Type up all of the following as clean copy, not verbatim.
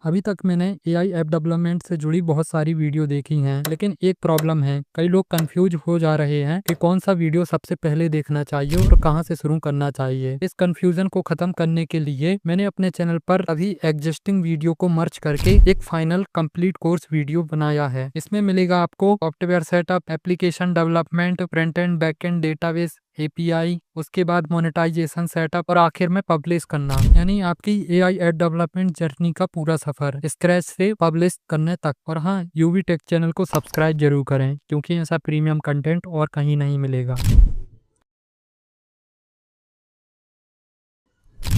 अभी तक मैंने एआई ऐप डेवलपमेंट से जुड़ी बहुत सारी वीडियो देखी हैं, लेकिन एक प्रॉब्लम है। कई लोग कंफ्यूज हो जा रहे हैं कि कौन सा वीडियो सबसे पहले देखना चाहिए और कहां से शुरू करना चाहिए। इस कंफ्यूजन को खत्म करने के लिए मैंने अपने चैनल पर अभी एग्जिस्टिंग वीडियो को मर्ज करके एक फाइनल कंप्लीट कोर्स वीडियो बनाया है। इसमें मिलेगा आपको software setup, application development, front end back and database, API, उसके बाद मोनेटाइजेशन सेटअप और आखिर में पब्लिश करना, यानी आपकी एआई ऐप डेवलपमेंट जर्नी का पूरा सफर स्क्रैच से पब्लिश करने तक। और हाँ, यूवी टेक चैनल को सब्सक्राइब जरूर करें क्योंकि ऐसा प्रीमियम कंटेंट और कहीं नहीं मिलेगा।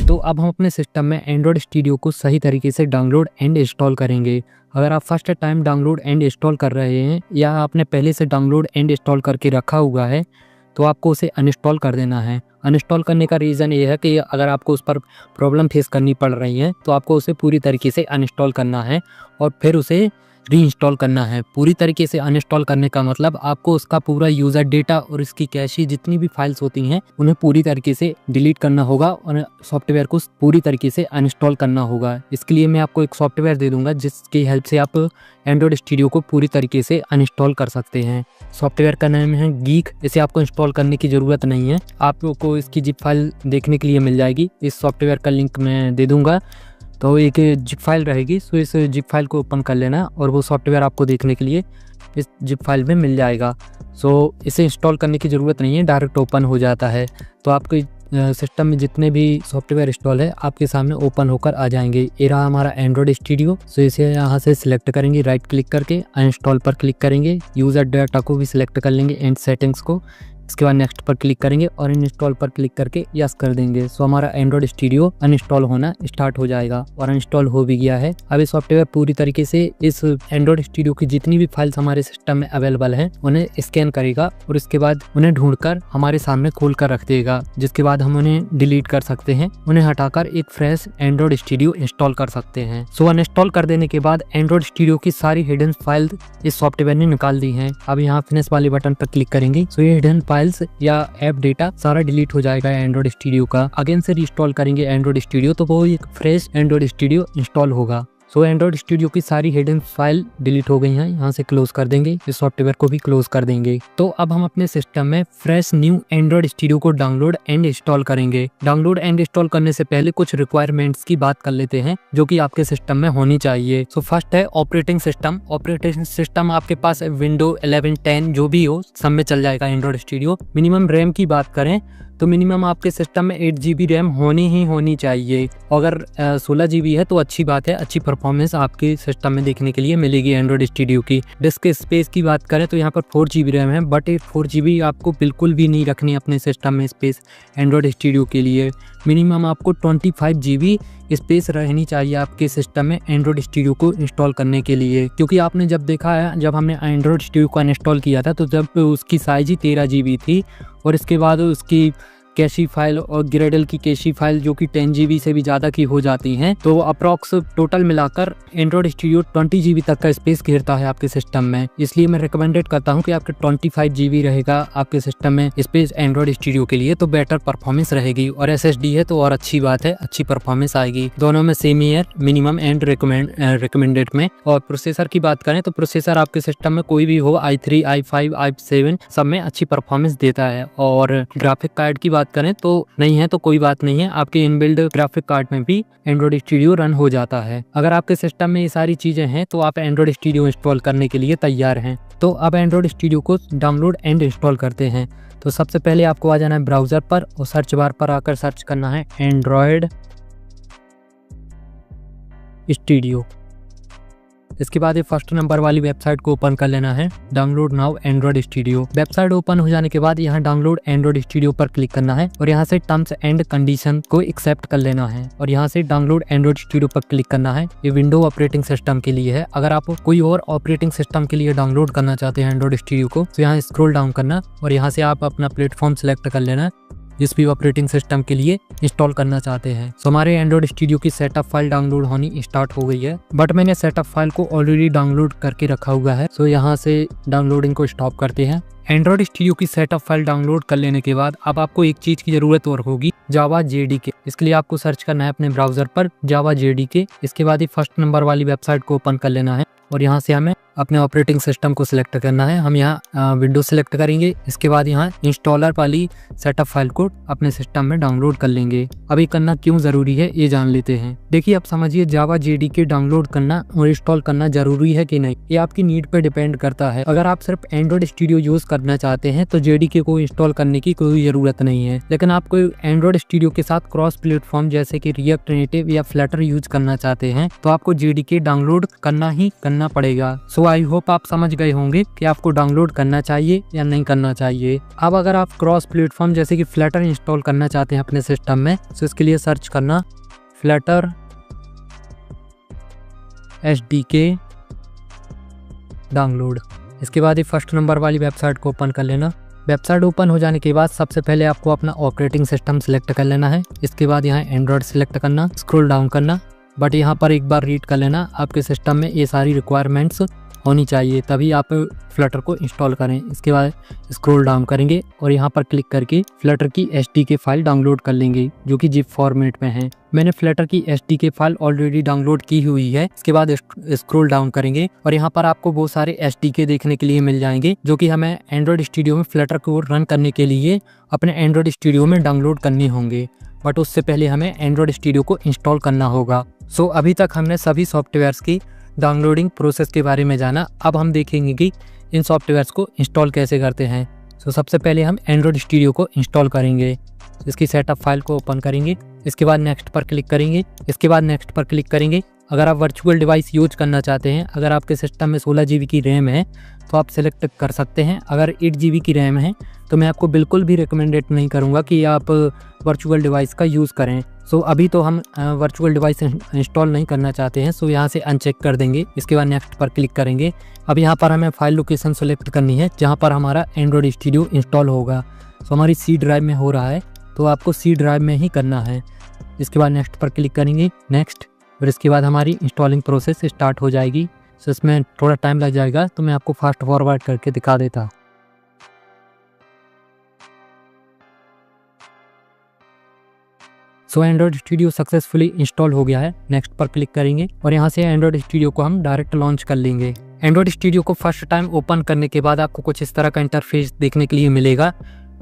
तो अब हम अपने सिस्टम में एंड्रॉयड स्टूडियो को सही तरीके से डाउनलोड एंड इंस्टॉल करेंगे। अगर आप first time download and install कर रहे हैं या आपने पहले से डाउनलोड एंड इंस्टॉल करके रखा हुआ है तो आपको उसे अनइंस्टॉल कर देना है। अनइंस्टॉल करने का रीज़न ये है कि अगर आपको उस पर प्रॉब्लम फेस करनी पड़ रही है तो आपको उसे पूरी तरीके से अनइंस्टॉल करना है और फिर उसे रीइंस्टॉल करना है। पूरी तरीके से अनइंस्टॉल करने का मतलब आपको उसका पूरा यूज़र डेटा और इसकी कैशी जितनी भी फाइल्स होती हैं उन्हें पूरी तरीके से डिलीट करना होगा और सॉफ्टवेयर को पूरी तरीके से अनइंस्टॉल करना होगा। इसके लिए मैं आपको एक सॉफ्टवेयर दे दूंगा जिसकी हेल्प से आप एंड्रॉयड स्टूडियो को पूरी तरीके से अनइंस्टॉल कर सकते हैं। सॉफ्टवेयर का नाम है गीक। इसे आपको इंस्टॉल करने की ज़रूरत नहीं है, आपको इसकी जिप फाइल देखने के लिए मिल जाएगी। इस सॉफ्टवेयर का लिंक मैं दे दूँगा। तो एक जिप फाइल रहेगी, सो इस जिप फाइल को ओपन कर लेना और वो सॉफ्टवेयर आपको देखने के लिए इस जिप फाइल में मिल जाएगा। सो इसे इंस्टॉल करने की ज़रूरत नहीं है, डायरेक्ट ओपन हो जाता है। तो आपके सिस्टम में जितने भी सॉफ्टवेयर इंस्टॉल है आपके सामने ओपन होकर आ जाएंगे। ये रहा हमारा एंड्रॉयड स्टूडियो। सो इसे यहाँ से सिलेक्ट करेंगे, राइट क्लिक करके अनइंस्टॉल पर क्लिक करेंगे, यूज़र डाटा को भी सिलेक्ट कर लेंगे एंड सेटिंग्स को। इसके बाद नेक्स्ट पर क्लिक करेंगे और इंस्टॉल पर क्लिक करके यस कर देंगे। सो हमारा एंड्रॉयड स्टूडियो अनइंस्टॉल होना स्टार्ट हो जाएगा और अनइंस्टॉल हो भी गया है। अब ये सॉफ्टवेयर पूरी तरीके से इस एंड्रॉयड स्टूडियो की जितनी भी फाइल्स हमारे सिस्टम में अवेलेबल हैं उन्हें स्कैन करेगा और इसके बाद उन्हें ढूंढकर हमारे सामने खोल कर रख देगा, जिसके बाद हम उन्हें डिलीट कर सकते हैं। उन्हें हटाकर एक फ्रेश एंड्रॉयड स्टूडियो इंस्टॉल कर सकते हैं। सो अनइंस्टॉल कर देने के बाद एंड्रॉयड स्टूडियो की सारी हिडन फाइल इस सॉफ्टवेयर ने निकाल दी है। अब यहाँ फिनिश वाले बटन पर क्लिक करेंगे। सो ये हिडन फाइल्स या ऐप डेटा सारा डिलीट हो जाएगा एंड्रॉयड स्टूडियो का। अगेन से रिस्टॉल करेंगे एंड्रॉयड स्टूडियो तो वो एक फ्रेश एंड्रॉयड स्टूडियो इंस्टॉल होगा। सो एंड्रॉयड स्टूडियो की सारी हिडन फाइल डिलीट हो गई हैं, यहाँ से क्लोज कर देंगे, इस सॉफ्टवेयर को भी क्लोज कर देंगे। तो अब हम अपने सिस्टम में फ्रेश न्यू एंड्रॉयड स्टूडियो को डाउनलोड एंड इंस्टॉल करेंगे। डाउनलोड एंड इंस्टॉल करने से पहले कुछ रिक्वायरमेंट्स की बात कर लेते हैं जो कि आपके सिस्टम में होनी चाहिए। सो फर्स्ट है ऑपरेटिंग सिस्टम। ऑपरेटिंग सिस्टम आपके पास विंडो 11, 10 जो भी हो सब में चल जाएगा एंड्रॉयड स्टूडियो। मिनिमम रैम की बात करें तो मिनिमम आपके सिस्टम में 8 GB रैम होनी चाहिए। अगर 16 GB है तो अच्छी बात है, अच्छी परफॉर्मेंस आपके सिस्टम में देखने के लिए मिलेगी एंड्रॉयड स्टूडियो की। डिस्क स्पेस की बात करें तो यहाँ पर 4 GB रैम है, बट 4 GB आपको बिल्कुल भी नहीं रखनी अपने सिस्टम में स्पेस एंड्रॉयड स्टूडियो के लिए। मिनिमम आपको 25 GB स्पेस रहनी चाहिए आपके सिस्टम में एंड्रॉयड स्टूडियो को इंस्टॉल करने के लिए, क्योंकि आपने जब देखा है जब हमने एंड्रॉयड स्टूडियो को इंस्टॉल किया था तो जब उसकी साइज ही 13 GB थी और इसके बाद उसकी कैशी फाइल और ग्रेडल की कैशी फाइल जो कि 10 GB से भी ज़्यादा की हो जाती हैं, तो अप्रॉक्स टोटल मिलाकर एंड्रॉयड स्टूडियो 20 GB तक का स्पेस घेरता है आपके सिस्टम में। इसलिए मैं रिकमेंडेड करता हूं कि आपके 25 GB रहेगा आपके सिस्टम में स्पेस एंड्रॉयड स्टूडियो के लिए, तो बेटर परफॉर्मेंस रहेगी। और SSD है तो और अच्छी बात है, अच्छी परफॉर्मेंस आएगी। दोनों में सेम ही है, मिनिमम एंड रिकमेंडेड में। और प्रोसेसर की बात करें तो प्रोसेसर आपके सिस्टम में कोई भी हो, i3, i5, i7 सब में अच्छी परफॉर्मेंस देता है। और ग्राफिक कार्ड की करें तो नहीं है तो कोई बात नहीं है, आपके इनबिल्ड ग्राफिक कार्ड में भी एंड्रॉयड स्टूडियो रन हो जाता है। अगर आपके सिस्टम में ये सारी चीजें हैं तो आप एंड्रॉयड स्टूडियो इंस्टॉल करने के लिए तैयार हैं। तो अब एंड्रॉयड स्टूडियो को डाउनलोड एंड इंस्टॉल करते हैं। तो सबसे पहले आपको आ जाना है ब्राउजर पर और सर्च बार पर आकर सर्च करना है एंड्रॉयड स्टूडियो। इसके बाद ये फर्स्ट नंबर वाली वेबसाइट को ओपन कर लेना है, download now Android studio. Website open हो जाने के बाद यहाँ डाउनलोड एंड्रॉयड स्टूडियो पर क्लिक करना है और यहाँ से टर्म्स एंड कंडीशन को एक्सेप्ट कर लेना है और यहाँ से डाउनलोड एंड्रॉयड स्टूडियो पर क्लिक करना है। ये विंडो ऑपरेटिंग सिस्टम के लिए है। अगर आप कोई और ऑपरेटिंग सिस्टम के लिए डाउनलोड करना चाहते हैं एंड्रॉयड स्टूडियो को तो यहाँ स्क्रॉल डाउन करना और यहाँ से आप अपना प्लेटफॉर्म सिलेक्ट कर लेना। जिस भी ऑपरेटिंग सिस्टम के लिए इंस्टॉल करना चाहते हैं। सो हमारे एंड्रॉइड स्टूडियो की सेटअप फाइल डाउनलोड होनी स्टार्ट हो गई है, बट मैंने सेटअप फाइल को ऑलरेडी डाउनलोड करके रखा हुआ है। सो यहाँ से डाउनलोडिंग को स्टॉप करते हैं। एंड्रॉइड स्टूडियो की सेटअप फाइल डाउनलोड कर लेने के बाद अब आपको एक चीज की जरूरत और होगी, जावा जेडीके। इसके लिए आपको सर्च करना है अपने ब्राउजर पर जावा जेडीके। इसके बाद ही फर्स्ट नंबर वाली वेबसाइट को ओपन कर लेना है और यहाँ से हमें अपने ऑपरेटिंग सिस्टम को सिलेक्ट करना है। हम यहाँ विंडोज सिलेक्ट करेंगे। इसके बाद यहाँ इंस्टॉलर वाली सेटअप फाइल को अपने सिस्टम में डाउनलोड कर लेंगे। अभी करना क्यों जरूरी है ये जान लेते हैं। देखिए, अब समझिए जावा जेडीके डाउनलोड करना और इंस्टॉल करना जरूरी है कि नहीं, ये आपकी नीड पर डिपेंड करता है। अगर आप सिर्फ एंड्रॉइड स्टूडियो यूज करना चाहते हैं तो जेडीके को इंस्टॉल करने की कोई जरूरत नहीं है, लेकिन आप कोई एंड्रॉइड स्टूडियो के साथ क्रॉस प्लेटफॉर्म जैसे कि रिएक्ट नेटिव या फ्लटर यूज करना चाहते हैं तो आपको जेडीके डाउनलोड करना ही करना पड़ेगा। सो आई होप आप समझ गए होंगे कि आपको डाउनलोड करना चाहिए या नहीं करना चाहिए। अब अगर आप क्रॉस प्लेटफॉर्म जैसे कि फ्लटर इंस्टॉल करना चाहते हैं अपने सिस्टम में तो इसके लिए सर्च करना फ्लटर एसडीके डाउनलोड। इसके बाद ही फर्स्ट नंबर वाली वेबसाइट को ओपन कर लेना। वेबसाइट ओपन हो जाने के बाद सबसे पहले आपको अपना ऑपरेटिंग सिस्टम सिलेक्ट कर लेना है। इसके बाद यहाँ एंड्रॉइड सिलेक्ट करना, स्क्रॉल डाउन करना, बट यहाँ पर एक बार रीड कर लेना आपके सिस्टम में ये सारी रिक्वायरमेंट्स होनी चाहिए, तभी आप फ्लटर को इंस्टॉल करें। इसके बाद स्क्रॉल डाउन करेंगे और यहाँ पर क्लिक करके फ्लटर की एसडीके फाइल डाउनलोड कर लेंगे जो कि जिप फॉर्मेट में है। मैंने फ्लटर की एसडीके फाइल ऑलरेडी डाउनलोड की हुई है। इसके बाद स्क्रॉल डाउन करेंगे और यहाँ पर आपको बहुत सारे एसडीके देखने के लिए मिल जाएंगे जो कि हमें एंड्रॉइड स्टूडियो में फ्लटर को रन करने के लिए अपने एंड्रॉइड स्टूडियो में डाउनलोड करने होंगे, बट उससे पहले हमें एंड्रॉइड स्टूडियो को इंस्टॉल करना होगा। सो अभी तक हमने सभी सॉफ्टवेयर्स की डाउनलोडिंग प्रोसेस के बारे में जाना। अब हम देखेंगे कि इन सॉफ्टवेयर्स को इंस्टॉल कैसे करते हैं। सो सबसे पहले हम एंड्रॉइड स्टूडियो को इंस्टॉल करेंगे। इसकी सेटअप फाइल को ओपन करेंगे। इसके बाद नेक्स्ट पर क्लिक करेंगे। इसके बाद नेक्स्ट पर क्लिक करेंगे। अगर आप वर्चुअल डिवाइस यूज करना चाहते हैं, अगर आपके सिस्टम में 16 GB की रैम है तो आप सेलेक्ट कर सकते हैं। अगर 8 GB की रैम है तो मैं आपको बिल्कुल भी रिकमेंडेड नहीं करूँगा कि आप वर्चुअल डिवाइस का यूज़ करें। सो अभी तो हम वर्चुअल डिवाइस इंस्टॉल नहीं करना चाहते हैं, सो यहाँ से अनचेक कर देंगे। इसके बाद नेक्स्ट पर क्लिक करेंगे। अब यहाँ पर हमें फाइल लोकेशन सेलेक्ट करनी है जहाँ पर हमारा एंड्रॉइड स्टूडियो इंस्टॉल होगा। सो हमारी सी ड्राइव में हो रहा है तो आपको सी ड्राइव में ही करना है। इसके बाद नेक्स्ट पर क्लिक करेंगे, नेक्स्ट, और इसके बाद हमारी इंस्टॉलिंग प्रोसेस स्टार्ट हो जाएगी। सो इसमें थोड़ा टाइम लग जाएगा तो मैं आपको फास्ट फॉरवर्ड करके दिखा देता। सो एंड्रॉइड स्टूडियो सक्सेसफुली इंस्टॉल हो गया है। नेक्स्ट पर क्लिक करेंगे और यहाँ से एंड्रॉइड स्टूडियो को हम डायरेक्ट लॉन्च कर लेंगे। एंड्रॉइड स्टूडियो को फर्स्ट टाइम ओपन करने के बाद आपको कुछ इस तरह का इंटरफेस देखने के लिए मिलेगा,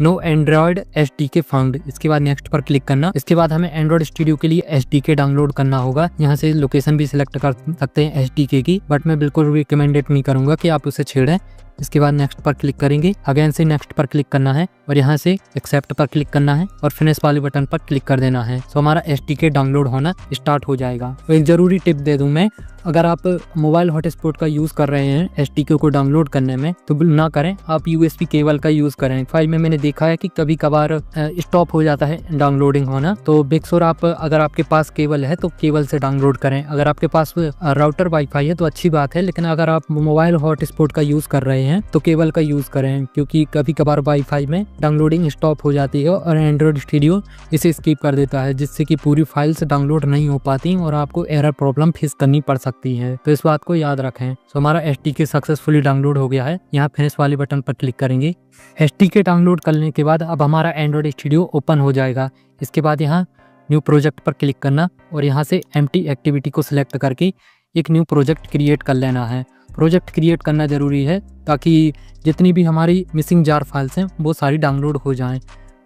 नो एंड्रॉइड एसडीके फाउंड। इसके बाद नेक्स्ट पर क्लिक करना। इसके बाद हमें एंड्रॉइड स्टूडियो के लिए एसडीके डाउनलोड करना होगा। यहाँ से लोकेशन भी सिलेक्ट कर सकते हैं एसडीके की, बट मैं बिल्कुल रिकमेंडेड नहीं करूँगा कि आप उसे छेड़ें। इसके बाद नेक्स्ट पर क्लिक करेंगे। अगेन से नेक्स्ट पर क्लिक करना है और यहाँ से एक्सेप्ट पर क्लिक करना है और फिनिश वाले बटन पर क्लिक कर देना है। तो हमारा एसडीके डाउनलोड होना स्टार्ट हो जाएगा। तो एक ज़रूरी टिप दे दूँ मैं, अगर आप मोबाइल हॉटस्पॉट का यूज़ कर रहे हैं एसडीके को डाउनलोड करने में तो ना करें, आप यूएसबी केबल का यूज़ करें। फाइल में मैंने देखा है कि कभी कभार स्टॉप हो जाता है डाउनलोडिंग होना, तो मेक श्योर आप अगर आपके पास केबल है तो केबल से डाउनलोड करें। अगर आपके पास राउटर वाईफाई है तो अच्छी बात है, लेकिन अगर आप मोबाइल हॉटस्पॉट का यूज़ कर रहे हैं तो केबल का यूज़ करें, क्योंकि कभी कभार वाईफाई में डाउनलोडिंग स्टॉप हो जाती है और एंड्रॉइड स्टूडियो इसे स्किप कर देता है, जिससे कि पूरी फाइल्स डाउनलोड नहीं हो पाती और आपको एरर प्रॉब्लम फेस करनी पड़ सकती है। तो इस बात को याद रखें। तो हमारा एसडीके सक्सेसफुली डाउनलोड हो गया है। यहाँ फिनिश वाले बटन पर क्लिक करेंगे। एसडीके डाउनलोड करने के बाद अब हमारा एंड्रॉइड स्टूडियो ओपन हो जाएगा। इसके बाद यहाँ न्यू प्रोजेक्ट पर क्लिक करना और यहाँ से एम्प्टी एक्टिविटी को सिलेक्ट करके एक न्यू प्रोजेक्ट क्रिएट कर लेना है। प्रोजेक्ट क्रिएट करना ज़रूरी है ताकि जितनी भी हमारी मिसिंग जार फाइल्स हैं वो सारी डाउनलोड हो जाएं।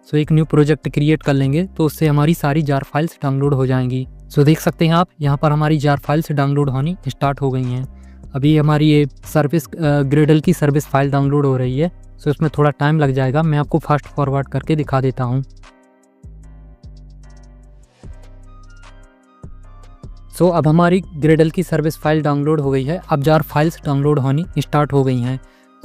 सो एक न्यू प्रोजेक्ट क्रिएट कर लेंगे तो उससे हमारी सारी जार फाइल्स डाउनलोड हो जाएंगी। सो देख सकते हैं आप यहाँ पर हमारी जार फाइल्स डाउनलोड होनी स्टार्ट हो गई हैं। अभी हमारी ये सर्विस ग्रेडल की सर्विस फाइल डाउनलोड हो रही है। सो इसमें थोड़ा टाइम लग जाएगा, मैं आपको फास्ट फॉरवर्ड करके दिखा देता हूँ। सो अब हमारी ग्रेडल की सर्विस फाइल डाउनलोड हो गई है। अब जार फाइल्स डाउनलोड होनी स्टार्ट हो गई हैं।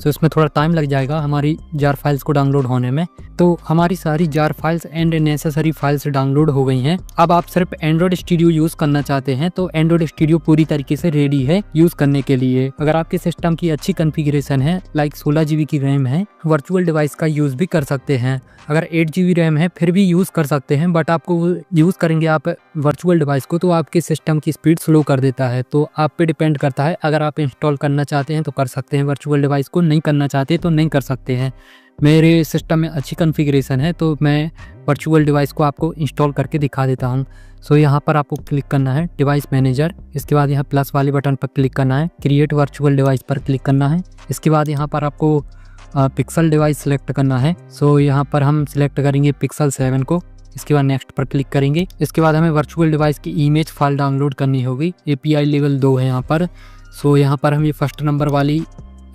सो इसमें थोड़ा टाइम लग जाएगा हमारी जार फाइल्स को डाउनलोड होने में। तो हमारी सारी jar files and necessary files download हो गई हैं। अब आप सिर्फ एंड्रॉइड स्टूडियो यूज़ करना चाहते हैं तो एंड्रॉइड स्टूडियो पूरी तरीके से रेडी है यूज़ करने के लिए। अगर आपके सिस्टम की अच्छी कॉन्फ़िगरेशन है, लाइक 16 GB की रैम है, वर्चुअल डिवाइस का यूज़ भी कर सकते हैं। अगर 8 GB रैम है फिर भी यूज़ कर सकते हैं, बट आपको यूज़ करेंगे आप वर्चुअल डिवाइस को तो आपके सिस्टम की स्पीड स्लो कर देता है। तो आप पे डिपेंड करता है, अगर आप इंस्टॉल करना चाहते हैं तो कर सकते हैं वर्चुअल डिवाइस को, नहीं करना चाहते तो नहीं कर सकते हैं। मेरे सिस्टम में अच्छी कॉन्फ़िगरेशन है तो मैं वर्चुअल डिवाइस को आपको इंस्टॉल करके दिखा देता हूँ। सो यहाँ पर आपको क्लिक करना है डिवाइस मैनेजर, इसके बाद यहाँ प्लस वाले बटन पर क्लिक करना है, क्रिएट वर्चुअल डिवाइस पर क्लिक करना है। इसके बाद यहाँ पर आपको पिक्सल डिवाइस सेलेक्ट करना है। सो यहाँ पर हम सिलेक्ट करेंगे पिक्सल 7 को। इसके बाद नेक्स्ट पर क्लिक करेंगे। इसके बाद हमें वर्चुअल डिवाइस की इमेज फाइल डाउनलोड करनी होगी। API लेवल 2 है यहाँ पर। सो यहाँ पर हम ये फर्स्ट नंबर वाली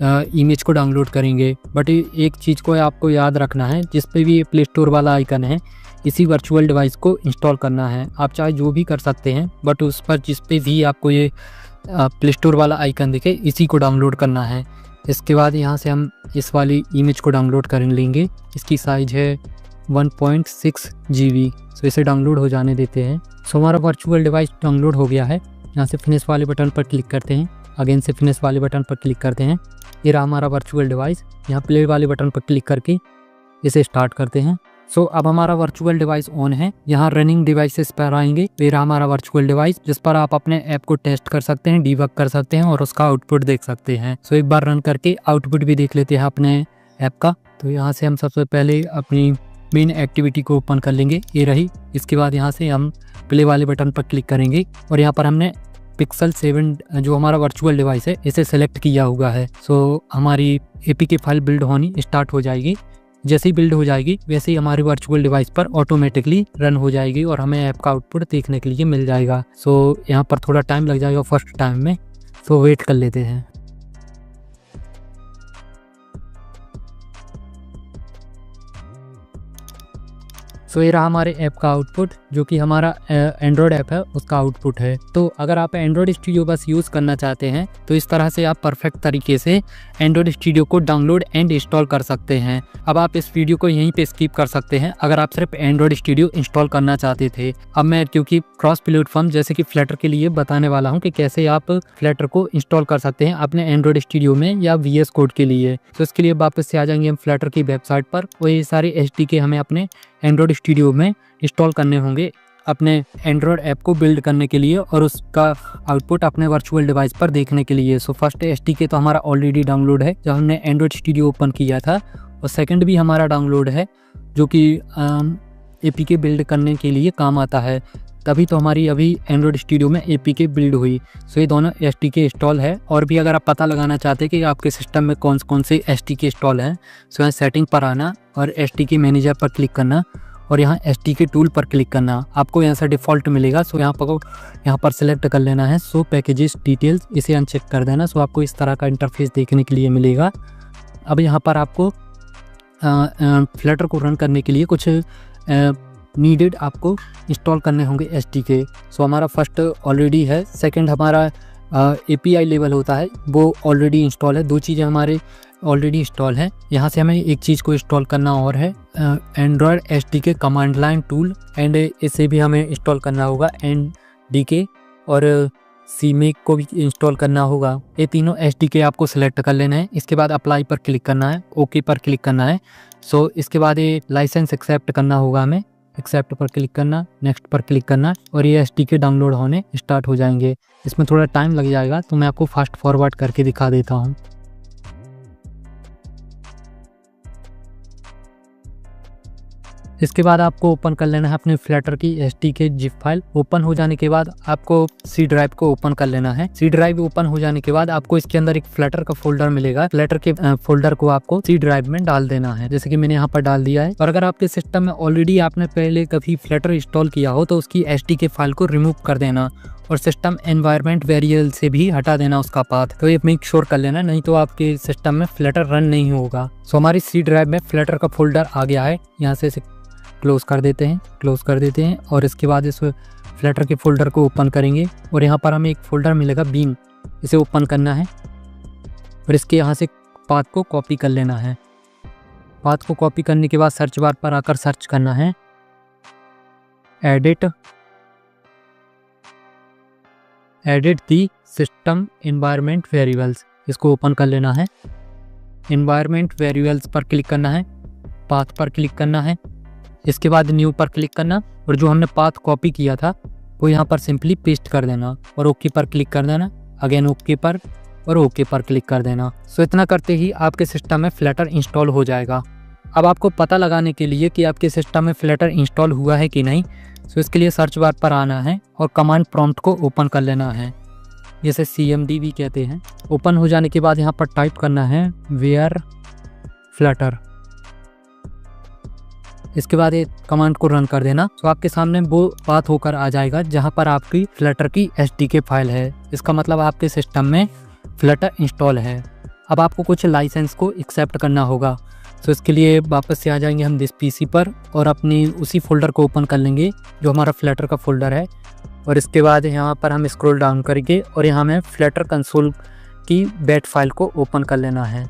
इमेज को डाउनलोड करेंगे। बट एक चीज़ को आपको याद रखना है, जिस पे भी प्ले स्टोर वाला आइकन है इसी वर्चुअल डिवाइस को इंस्टॉल करना है। आप चाहे जो भी कर सकते हैं, बट उस पर जिस पे भी आपको ये प्ले स्टोर वाला आइकन दिखे इसी को डाउनलोड करना है। इसके बाद यहाँ से हम इस वाली इमेज को डाउनलोड कर लेंगे। इसकी साइज़ है 1.6 GB। सो इसे डाउनलोड हो जाने देते हैं। सो हमारा वर्चुअल डिवाइस डाउनलोड हो गया है। यहाँ से फिनिश वाले बटन पर क्लिक करते हैं, अगेन से फिनिश वाले बटन पर क्लिक करते हैं। ये रहा हमारा वर्चुअल डिवाइस। यहाँ प्ले वाले बटन पर क्लिक करके इसे स्टार्ट करते हैं। सो अब हमारा वर्चुअल डिवाइस ऑन है। यहाँ रनिंग डिवाइसेस पर आएंगे। ये रहा हमारा वर्चुअल डिवाइस, जिस पर आप अपने ऐप को टेस्ट कर सकते हैं, डीबग कर सकते हैं और उसका आउटपुट देख सकते हैं। सो एक बार रन करके आउटपुट भी देख लेते हैं अपने ऐप का। तो यहाँ से हम सबसे पहले अपनी मेन एक्टिविटी को ओपन कर लेंगे, ये रही। इसके बाद यहाँ से हम प्ले वाले बटन पर क्लिक करेंगे और यहाँ पर हमने पिक्सल 7 जो हमारा वर्चुअल डिवाइस है इसे सेलेक्ट किया हुआ है। सो हमारी APK फाइल बिल्ड होनी स्टार्ट हो जाएगी। जैसे ही बिल्ड हो जाएगी वैसे ही हमारी वर्चुअल डिवाइस पर ऑटोमेटिकली रन हो जाएगी और हमें ऐप का आउटपुट देखने के लिए मिल जाएगा। सो यहाँ पर थोड़ा टाइम लग जाएगा फर्स्ट टाइम में, सो वेट कर लेते हैं। सो ये रहा हमारे ऐप का आउटपुट, जो कि हमारा एंड्रॉयड ऐप है उसका आउटपुट है। तो अगर आप एंड्रॉयड स्टूडियो बस यूज़ करना चाहते हैं तो इस तरह से आप परफेक्ट तरीके से एंड्रॉयड स्टूडियो को डाउनलोड एंड इंस्टॉल कर सकते हैं। अब आप इस वीडियो को यहीं पे स्किप कर सकते हैं अगर आप सिर्फ एंड्रॉयड स्टूडियो इंस्टॉल करना चाहते थे। अब मैं क्योंकि क्रॉस प्लेटफॉर्म जैसे कि फ्लटर के लिए बताने वाला हूँ कि कैसे आप फ्लटर को इंस्टॉल कर सकते हैं अपने एंड्रॉयड स्टूडियो में या VS कोड के लिए। तो इसके लिए वापस से आ जाएंगे हम फ्लटर की वेबसाइट पर और ये सारे SDK हमें अपने एंड्रॉयड स्टूडियो में इंस्टॉल करने होंगे अपने एंड्रॉयड ऐप को बिल्ड करने के लिए और उसका आउटपुट अपने वर्चुअल डिवाइस पर देखने के लिए। सो फर्स्ट SDK तो हमारा ऑलरेडी डाउनलोड है जब हमने एंड्रॉयड स्टूडियो ओपन किया था, और सेकंड भी हमारा डाउनलोड है जो कि APK बिल्ड करने के लिए काम आता है। तभी तो हमारी अभी एंड्रॉयड स्टूडियो में APK बिल्ड हुई। सो ये दोनों SDK इंस्टॉल है। और भी अगर आप पता लगाना चाहते हैं कि आपके सिस्टम में कौन कौन से SDK इंस्टॉल हैं, सो यहाँ सेटिंग पर आना और SDK मैनेजर पर क्लिक करना और यहाँ SDK टूल पर क्लिक करना। आपको यहाँ से डिफ़ॉल्ट मिलेगा। सो यहाँ पर सिलेक्ट कर लेना है सो पैकेजेस डिटेल्स, इसे अनचेक कर देना। सो आपको इस तरह का इंटरफेस देखने के लिए मिलेगा। अब यहाँ पर आपको फ्लटर को रन करने के लिए कुछ नीडेड आपको इंस्टॉल करने होंगे SDK। सो हमारा फर्स्ट ऑलरेडी है, सेकंड हमारा API लेवल होता है वो ऑलरेडी इंस्टॉल है। 2 चीज़ें हमारे ऑलरेडी इंस्टॉल है। यहाँ से हमें एक चीज़ को इंस्टॉल करना और है Android SDK command line tool, and इसे भी हमें इंस्टॉल करना होगा। NDK और CMake को भी इंस्टॉल करना होगा। ये तीनों SDK आपको सिलेक्ट कर लेना है। इसके बाद अप्लाई पर क्लिक करना है, ओके पर क्लिक करना है। सो इसके बाद ये लाइसेंस एक्सेप्ट करना होगा हमें, एक्सेप्ट पर क्लिक करना, नेक्स्ट पर क्लिक करना और ये SDK डाउनलोड होने स्टार्ट हो जाएंगे। इसमें थोड़ा टाइम लग जाएगा तो मैं आपको फास्ट फॉरवर्ड करके दिखा देता हूँ। इसके बाद आपको ओपन कर लेना है अपने फ्लटर की SDK जिप फाइल। ओपन हो जाने के बाद आपको C ड्राइव को ओपन कर लेना है। C ड्राइव ओपन हो जाने के बाद आपको इसके अंदर एक फ्लटर का फोल्डर मिलेगा। फ्लटर के फोल्डर को आपको C ड्राइव में डाल देना है, जैसे कि मैंने यहाँ पर डाल दिया है। और अगर आपके सिस्टम में ऑलरेडी आपने पहले कभी फ्लटर इंस्टॉल किया हो तो उसकी SDK फाइल को रिमूव कर देना और सिस्टम एनवायरनमेंट वेरिएबल से भी हटा देना उसका पाथ। तो ये मेक श्योर कर लेना, नहीं तो आपके सिस्टम में फ्लटर रन नहीं होगा। सो हमारी C ड्राइव में फ्लटर का फोल्डर आ गया है। यहाँ से क्लोज कर देते हैं और इसके बाद इस फ्लटर के फोल्डर को ओपन करेंगे और यहाँ पर हमें एक फ़ोल्डर मिलेगा बीम, इसे ओपन करना है और इसके यहाँ से पाथ को कॉपी कर लेना है। पाथ को कॉपी करने के बाद सर्च बार पर आकर सर्च करना है edit the system environment variables. इसको ओपन कर लेना है। एनवायरनमेंट वेरिएबल्स पर क्लिक करना है, पाथ पर क्लिक करना है, इसके बाद न्यू पर क्लिक करना और जो हमने पाथ कॉपी किया था वो यहाँ पर सिंपली पेस्ट कर देना और ओके पर क्लिक कर देना, अगेन ओके पर और ओके पर क्लिक कर देना। सो इतना करते ही आपके सिस्टम में फ्लटर इंस्टॉल हो जाएगा। अब आपको पता लगाने के लिए कि आपके सिस्टम में फ्लटर इंस्टॉल हुआ है कि नहीं, सो इसके लिए सर्च बार पर आना है और कमांड प्रॉम्प्ट को ओपन कर लेना है, जिसे CMD भी कहते हैं। ओपन हो जाने के बाद यहाँ पर टाइप करना है वेयर फ्लटर। इसके बाद ये कमांड को रन कर देना। तो आपके सामने वो बात होकर आ जाएगा जहाँ पर आपकी फ्लटर की SDK फाइल है। इसका मतलब आपके सिस्टम में फ्लटर इंस्टॉल है। अब आपको कुछ लाइसेंस को एक्सेप्ट करना होगा। तो इसके लिए वापस से आ जाएंगे हम दिस PC पर और अपनी उसी फोल्डर को ओपन कर लेंगे जो हमारा फ्लटर का फोल्डर है। और इसके बाद यहाँ पर हम स्क्रॉल डाउन करेंगे और यहाँ में फ्लटर कंसोल की बेट फाइल को ओपन कर लेना है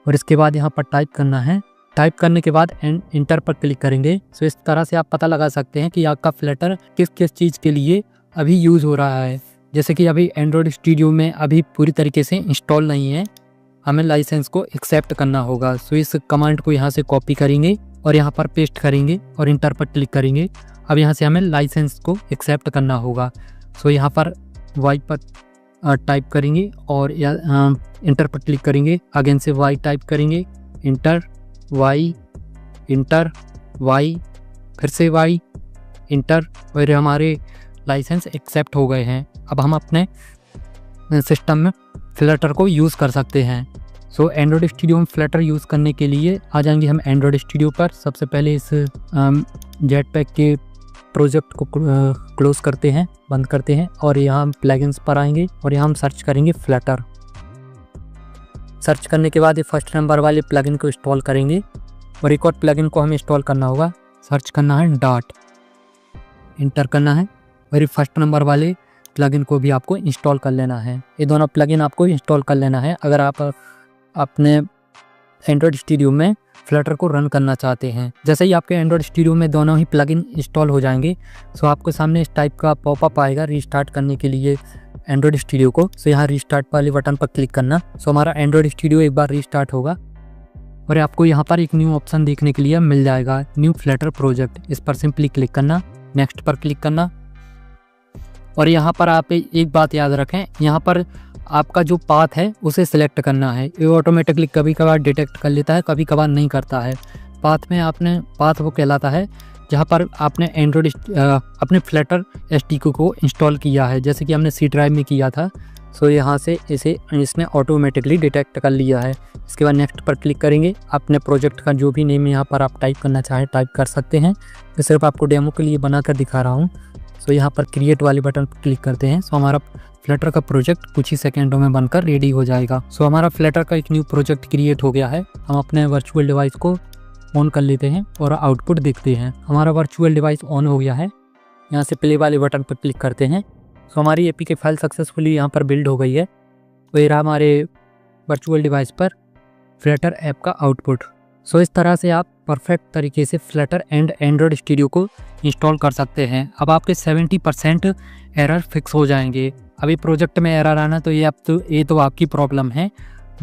और इसके बाद यहाँ पर टाइप करना है। टाइप करने के बाद इंटर पर क्लिक करेंगे। सो इस तरह से आप पता लगा सकते हैं कि आपका फ्लटर किस किस चीज़ के लिए अभी यूज़ हो रहा है। जैसे कि अभी एंड्रॉयड स्टूडियो में अभी पूरी तरीके से इंस्टॉल नहीं है, हमें लाइसेंस को एक्सेप्ट करना होगा। सो इस कमांड को यहाँ से कॉपी करेंगे और यहाँ पर पेस्ट करेंगे और इंटर पर क्लिक करेंगे। अब यहाँ से हमें लाइसेंस को एक्सेप्ट करना होगा। सो यहाँ पर वाई पर टाइप करेंगे और इंटर पर क्लिक करेंगे, अगेन से वाई टाइप करेंगे, इंटर वाई फिर से वाई इंटर और हमारे लाइसेंस एक्सेप्ट हो गए हैं। अब हम अपने सिस्टम में फ्लटर को यूज़ कर सकते हैं। सो एंड्रॉयड स्टूडियो में फ्लटर यूज़ करने के लिए आ जाएंगे हम एंड्रॉयड स्टूडियो पर। सबसे पहले इस जेटपैक के प्रोजेक्ट को क्लोज करते हैं, बंद करते हैं और यहाँ प्लगइन्स पर आएंगे और यहाँ हम सर्च करेंगे फ्लटर। सर्च करने के बाद ये फर्स्ट नंबर वाले प्लगइन को इंस्टॉल करेंगे और एक और प्लगइन को हमें इंस्टॉल करना होगा। सर्च करना है डार्ट, इंटर करना है और ये फर्स्ट नंबर वाले प्लगइन को भी आपको इंस्टॉल कर लेना है। ये दोनों प्लगइन आपको इंस्टॉल कर लेना है अगर आप अपने एंड्रॉयड स्टूडियो में फ्लटर को रन करना चाहते हैं। जैसे ही आपके एंड्रॉयड स्टूडियो में दोनों ही प्लगइन इंस्टॉल हो जाएंगे, सो आपके सामने इस टाइप का पॉपअप आएगा रीस्टार्ट करने के लिए एंड्रॉयड स्टूडियो को। सो यहाँ रीस्टार्ट वाले बटन पर क्लिक करना। सो हमारा एंड्रॉयड स्टूडियो एक बार रीस्टार्ट होगा और आपको यहाँ पर एक न्यू ऑप्शन देखने के लिए मिल जाएगा, न्यू फ्लटर प्रोजेक्ट। इस पर सिंपली क्लिक करना, नेक्स्ट पर क्लिक करना और यहाँ पर आप एक बात याद रखें, यहाँ पर आपका जो पाथ है उसे सिलेक्ट करना है। ये ऑटोमेटिकली कभी कभार डिटेक्ट कर लेता है, कभी कभार नहीं करता है। पाथ में आपने पाथ वो कहलाता है जहाँ पर आपने एंड्रॉयड अपने फ्लटर SDK को इंस्टॉल किया है, जैसे कि हमने C ड्राइव में किया था। सो यहाँ से इसने ऑटोमेटिकली डिटेक्ट कर लिया है। इसके बाद नेक्स्ट पर क्लिक करेंगे। अपने प्रोजेक्ट का जो भी नेम यहाँ पर आप टाइप करना चाहें टाइप कर सकते हैं। मैं सिर्फ आपको डेमो के लिए बना कर दिखा रहा हूँ। सो यहाँ पर क्रिएट वाले बटन पर क्लिक करते हैं। सो हमारा फ्लटर का प्रोजेक्ट कुछ ही सेकेंडों में बनकर रेडी हो जाएगा। सो हमारा फ्लटर का एक न्यू प्रोजेक्ट क्रिएट हो गया है। हम अपने वर्चुअल डिवाइस को ऑन कर लेते हैं और आउटपुट देखते हैं। हमारा वर्चुअल डिवाइस ऑन हो गया है। यहाँ से प्ले वाले बटन पर क्लिक करते हैं। सो हमारी APK फाइल सक्सेसफुली यहाँ पर बिल्ड हो गई है। तो ये रहा हमारे वर्चुअल डिवाइस पर फ्लटर ऐप का आउटपुट। सो इस तरह से आप परफेक्ट तरीके से फ्लटर एंड एंड्रॉयड स्टूडियो को इंस्टॉल कर सकते हैं। अब आपके 70% एरर फिक्स हो जाएंगे। अभी प्रोजेक्ट में एरर आना तो ये तो आपकी प्रॉब्लम है।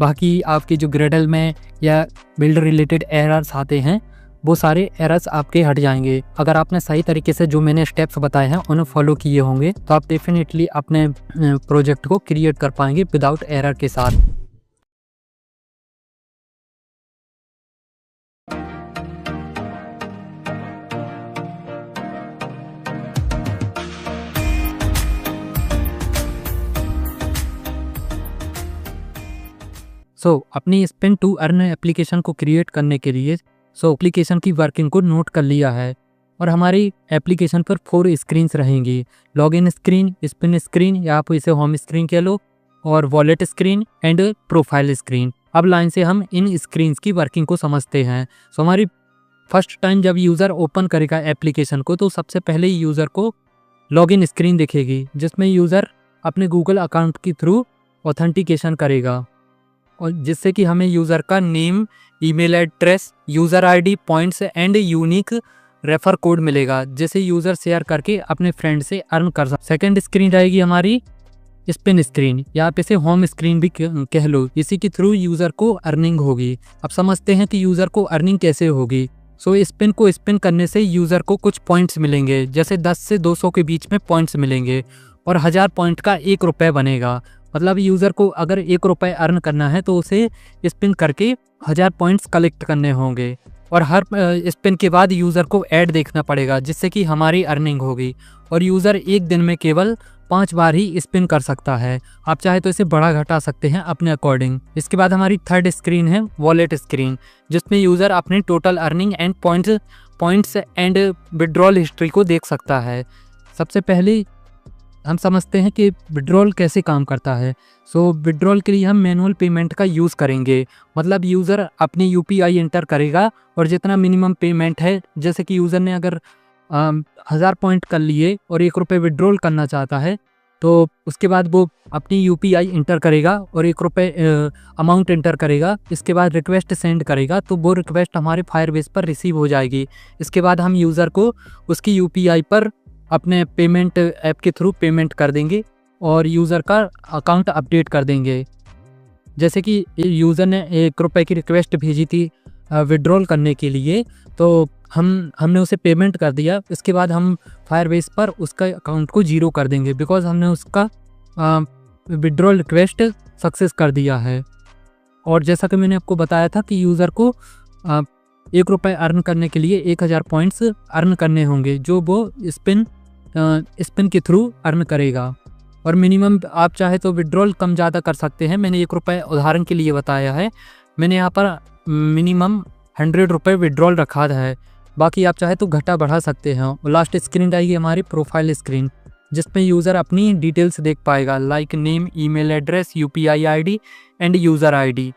बाकी आपकी जो ग्रेडल में या बिल्ड रिलेटेड एरर्स आते हैं वो सारे एरर्स आपके हट जाएंगे। अगर आपने सही तरीके से जो मैंने स्टेप्स बताए हैं उन्हें फॉलो किए होंगे तो आप डेफिनेटली अपने प्रोजेक्ट को क्रिएट कर पाएंगे विदाउट एरर के साथ। अपनी स्पेन टू अर्न एप्लीकेशन को क्रिएट करने के लिए एप्लीकेशन की वर्किंग को नोट कर लिया है और हमारी एप्लीकेशन पर 4 स्क्रीन्स रहेंगी। लॉगिन स्क्रीन, स्पिन स्क्रीन या आप इसे होम स्क्रीन कह लो, और wallet screen and profile screen. अब लाइन से हम इन स्क्रीन्स की वर्किंग को समझते हैं। हमारी फर्स्ट टाइम जब यूज़र ओपन करेगा एप्लीकेशन को तो सबसे पहले यूज़र को लॉगिन स्क्रीन दिखेगी जिसमें यूज़र अपने गूगल अकाउंट के थ्रू ऑथेंटिकेशन करेगा। और जिससे कि हमें यूज़र का name, email address, user ID, points and unique refer code मिलेगा, जिसे यूज़र शेयर करके अपने फ्रेंड से अर्न कर सकता। सेकेंड स्क्रीन रहेगी हमारी स्पिन स्क्रीन, या आप इसे होम स्क्रीन भी कह लो। इसी के थ्रू यूज़र को अर्निंग होगी। अब समझते हैं कि यूज़र को अर्निंग कैसे होगी। सो स्पिन को स्पिन करने से यूज़र को कुछ पॉइंट्स मिलेंगे, जैसे 10 से 200 के बीच में पॉइंट्स मिलेंगे और 1000 पॉइंट का 1 रुपये बनेगा। मतलब यूज़र को अगर 1 रुपये अर्न करना है तो उसे स्पिन करके 1000 पॉइंट्स कलेक्ट करने होंगे और हर स्पिन के बाद यूज़र को ऐड देखना पड़ेगा, जिससे कि हमारी अर्निंग होगी। और यूज़र एक दिन में केवल 5 बार ही स्पिन कर सकता है। आप चाहे तो इसे बढ़ा घटा सकते हैं अपने अकॉर्डिंग। इसके बाद हमारी थर्ड स्क्रीन है वॉलेट स्क्रीन, जिसमें यूज़र अपनी total earning and points and withdrawal history को देख सकता है। सबसे पहले हम समझते हैं कि विड्रॉल कैसे काम करता है। सो विड्रॉल के लिए हम मैनुअल पेमेंट का यूज़ करेंगे। मतलब यूज़र अपनी यूपीआई एंटर करेगा और जितना मिनिमम पेमेंट है, जैसे कि यूज़र ने अगर 1000 पॉइंट कर लिए और 1 रुपये विड्रॉल करना चाहता है, तो उसके बाद वो अपनी यूपीआई इंटर करेगा और 1 रुपये अमाउंट इंटर करेगा। इसके बाद रिक्वेस्ट सेंड करेगा, तो वो रिक्वेस्ट हमारे फायरबेस पर रिसीव हो जाएगी। इसके बाद हम यूज़र को उसकी यूपीआई पर अपने पेमेंट ऐप के थ्रू पेमेंट कर देंगे और यूज़र का अकाउंट अपडेट कर देंगे। जैसे कि यूज़र ने 1 रुपये की रिक्वेस्ट भेजी थी विड्रॉल करने के लिए, तो हमने उसे पेमेंट कर दिया। इसके बाद हम फायरबेस पर उसका अकाउंट को 0 कर देंगे, बिकॉज हमने उसका विड्रॉल रिक्वेस्ट सक्सेस कर दिया है। और जैसा कि मैंने आपको बताया था कि यूज़र को 1 रुपये अर्न करने के लिए 1000 पॉइंट्स अर्न करने होंगे, जो वो स्पिन के थ्रू अर्न करेगा। और मिनिमम आप चाहे तो विड्रॉल कम ज़्यादा कर सकते हैं। मैंने 1 रुपये उदाहरण के लिए बताया है। मैंने यहाँ पर मिनिमम 100 रुपये विड्रॉल रखा है, बाकी आप चाहे तो घटा बढ़ा सकते हैं। लास्ट स्क्रीन रहेगी हमारी प्रोफाइल स्क्रीन, जिसमें यूज़र अपनी डिटेल्स देख पाएगा, like name, email address, UPI ID end user ID.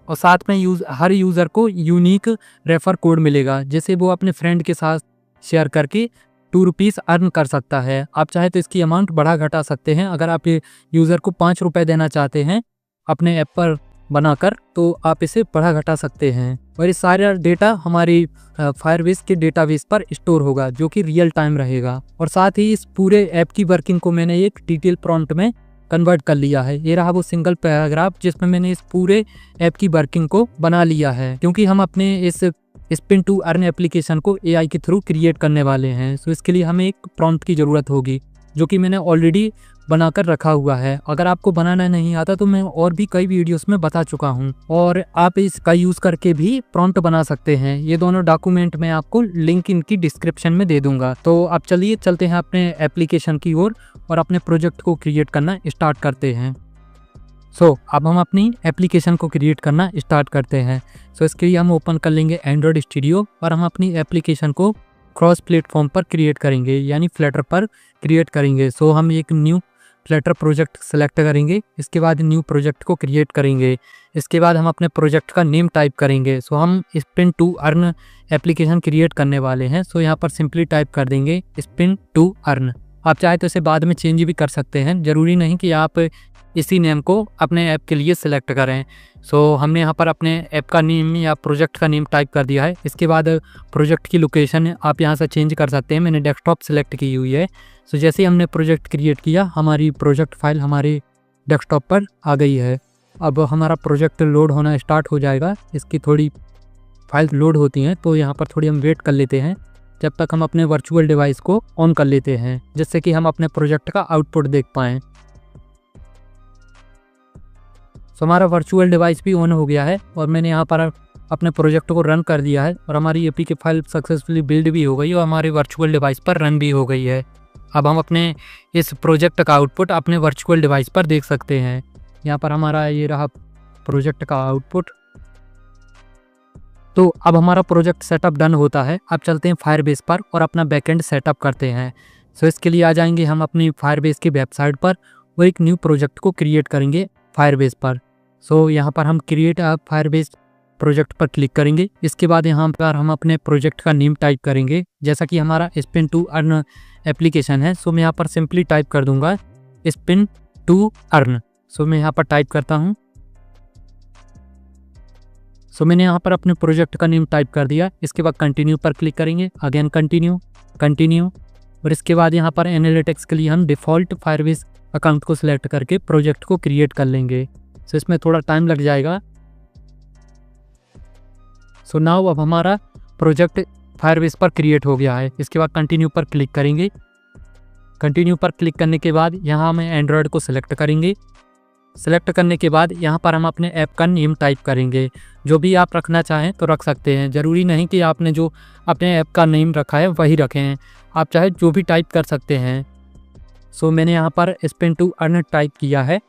और साथ में हर यूज़र को यूनिक रेफर कोड मिलेगा, जिसे वो अपने फ्रेंड के साथ शेयर करके 2 रुपीज़ अर्न कर सकता है। आप चाहे तो इसकी अमाउंट बढ़ा घटा सकते हैं। अगर आप यूज़र को 5 रुपये देना चाहते हैं अपने ऐप पर बनाकर, तो आप इसे बढ़ा घटा सकते हैं। और ये सारा डेटा हमारी फायरबेस के डेटाबेस पर स्टोर होगा, जो कि रियल टाइम रहेगा। और साथ ही इस पूरे ऐप की वर्किंग को मैंने एक डिटेल प्रॉम्प्ट में कन्वर्ट कर लिया है। ये रहा वो सिंगल पैराग्राफ जिसमें मैंने इस पूरे ऐप की वर्किंग को बना लिया है, क्योंकि हम अपने इस स्पिन टू अर्न एप्लीकेशन को एआई के थ्रू क्रिएट करने वाले हैं। सो इसके लिए हमें एक प्रॉम्प्ट की ज़रूरत होगी, जो कि मैंने ऑलरेडी बनाकर रखा हुआ है। अगर आपको बनाना नहीं आता तो मैं और भी कई वीडियोस में बता चुका हूं, और आप इसका यूज़ करके भी प्रॉम्प्ट बना सकते हैं। ये दोनों डॉक्यूमेंट मैं आपको लिंक इनकी डिस्क्रिप्शन में दे दूंगा। तो आप चलिए चलते हैं अपने एप्लीकेशन की ओर और अपने प्रोजेक्ट को क्रिएट करना स्टार्ट करते हैं। अब हम अपनी एप्लीकेशन को क्रिएट करना स्टार्ट करते हैं। इसके लिए हम ओपन कर लेंगे एंड्रॉयड स्टूडियो और हम अपनी एप्लीकेशन को क्रॉस प्लेटफॉर्म पर क्रिएट करेंगे, यानी फ्लटर पर क्रिएट करेंगे। हम एक न्यू फ्लटर प्रोजेक्ट सेलेक्ट करेंगे। इसके बाद न्यू प्रोजेक्ट को क्रिएट करेंगे। इसके बाद हम अपने प्रोजेक्ट का नेम टाइप करेंगे। हम spin to earn application create करने वाले हैं। यहाँ पर सिंपली टाइप कर देंगे स्पिन टू अर्न। आप चाहे तो इसे बाद में चेंज भी कर सकते हैं, ज़रूरी नहीं कि आप इसी नेम को अपने ऐप के लिए सिलेक्ट करें। हमने यहाँ पर अपने ऐप का नेम या प्रोजेक्ट का नेम टाइप कर दिया है। इसके बाद प्रोजेक्ट की लोकेशन आप यहाँ से चेंज कर सकते हैं। मैंने डेस्कटॉप सिलेक्ट की हुई है। जैसे ही हमने प्रोजेक्ट क्रिएट किया, हमारी प्रोजेक्ट फाइल हमारे डेस्कटॉप पर आ गई है। अब हमारा प्रोजेक्ट लोड होना स्टार्ट हो जाएगा। इसकी थोड़ी फाइल लोड होती हैं, तो यहाँ पर थोड़ी हम वेट कर लेते हैं जब तक हम अपने वर्चुअल डिवाइस को ऑन कर लेते हैं, जिससे कि हम अपने प्रोजेक्ट का आउटपुट देख पाएँ। हमारा वर्चुअल डिवाइस भी ऑन हो गया है और मैंने यहाँ पर अपने प्रोजेक्ट को रन कर दिया है और हमारी एपी की फाइल सक्सेसफुली बिल्ड भी हो गई और हमारे वर्चुअल डिवाइस पर रन भी हो गई है। अब हम अपने इस प्रोजेक्ट का आउटपुट अपने वर्चुअल डिवाइस पर देख सकते हैं। यहाँ पर हमारा ये रहा प्रोजेक्ट का आउटपुट। तो अब हमारा प्रोजेक्ट सेटअप डन होता है। अब चलते हैं फायरबेस पर और अपना बैकएंड सेटअप करते हैं। इसके लिए आ जाएंगे हम अपनी फायरबेस की वेबसाइट पर और एक न्यू प्रोजेक्ट को क्रिएट करेंगे फायरबेस पर। यहाँ पर हम क्रिएट फायरबेस प्रोजेक्ट पर क्लिक करेंगे। इसके बाद यहाँ पर हम अपने प्रोजेक्ट का नेम टाइप करेंगे, जैसा कि हमारा स्पिन टू अर्न एप्लीकेशन है। मैं यहाँ पर सिंपली टाइप कर दूंगा स्पिन टू अर्न। मैं यहाँ पर टाइप करता हूँ सो मैंने यहाँ पर अपने प्रोजेक्ट का नेम टाइप कर दिया। इसके बाद कंटिन्यू पर क्लिक करेंगे, अगेन कंटिन्यू और इसके बाद यहाँ पर एनालिटिक्स के लिए हम डिफ़ॉल्ट फायरबेस अकाउंट को सिलेक्ट करके प्रोजेक्ट को क्रिएट कर लेंगे। सो इसमें थोड़ा टाइम लग जाएगा। सो नाउ अब हमारा प्रोजेक्ट फायरबेस पर क्रिएट हो गया है। इसके बाद कंटिन्यू पर क्लिक करेंगे। कंटिन्यू पर क्लिक करने के बाद यहाँ हम एंड्रॉयड को सिलेक्ट करेंगे। सेलेक्ट करने के बाद यहाँ पर हम अपने ऐप का नेम टाइप करेंगे। जो भी आप रखना चाहें तो रख सकते हैं, ज़रूरी नहीं कि आपने जो अपने ऐप का नेम रखा है वही रखें, आप चाहे जो भी टाइप कर सकते हैं। सो मैंने यहाँ पर स्पेन टू अर्न टाइप किया है।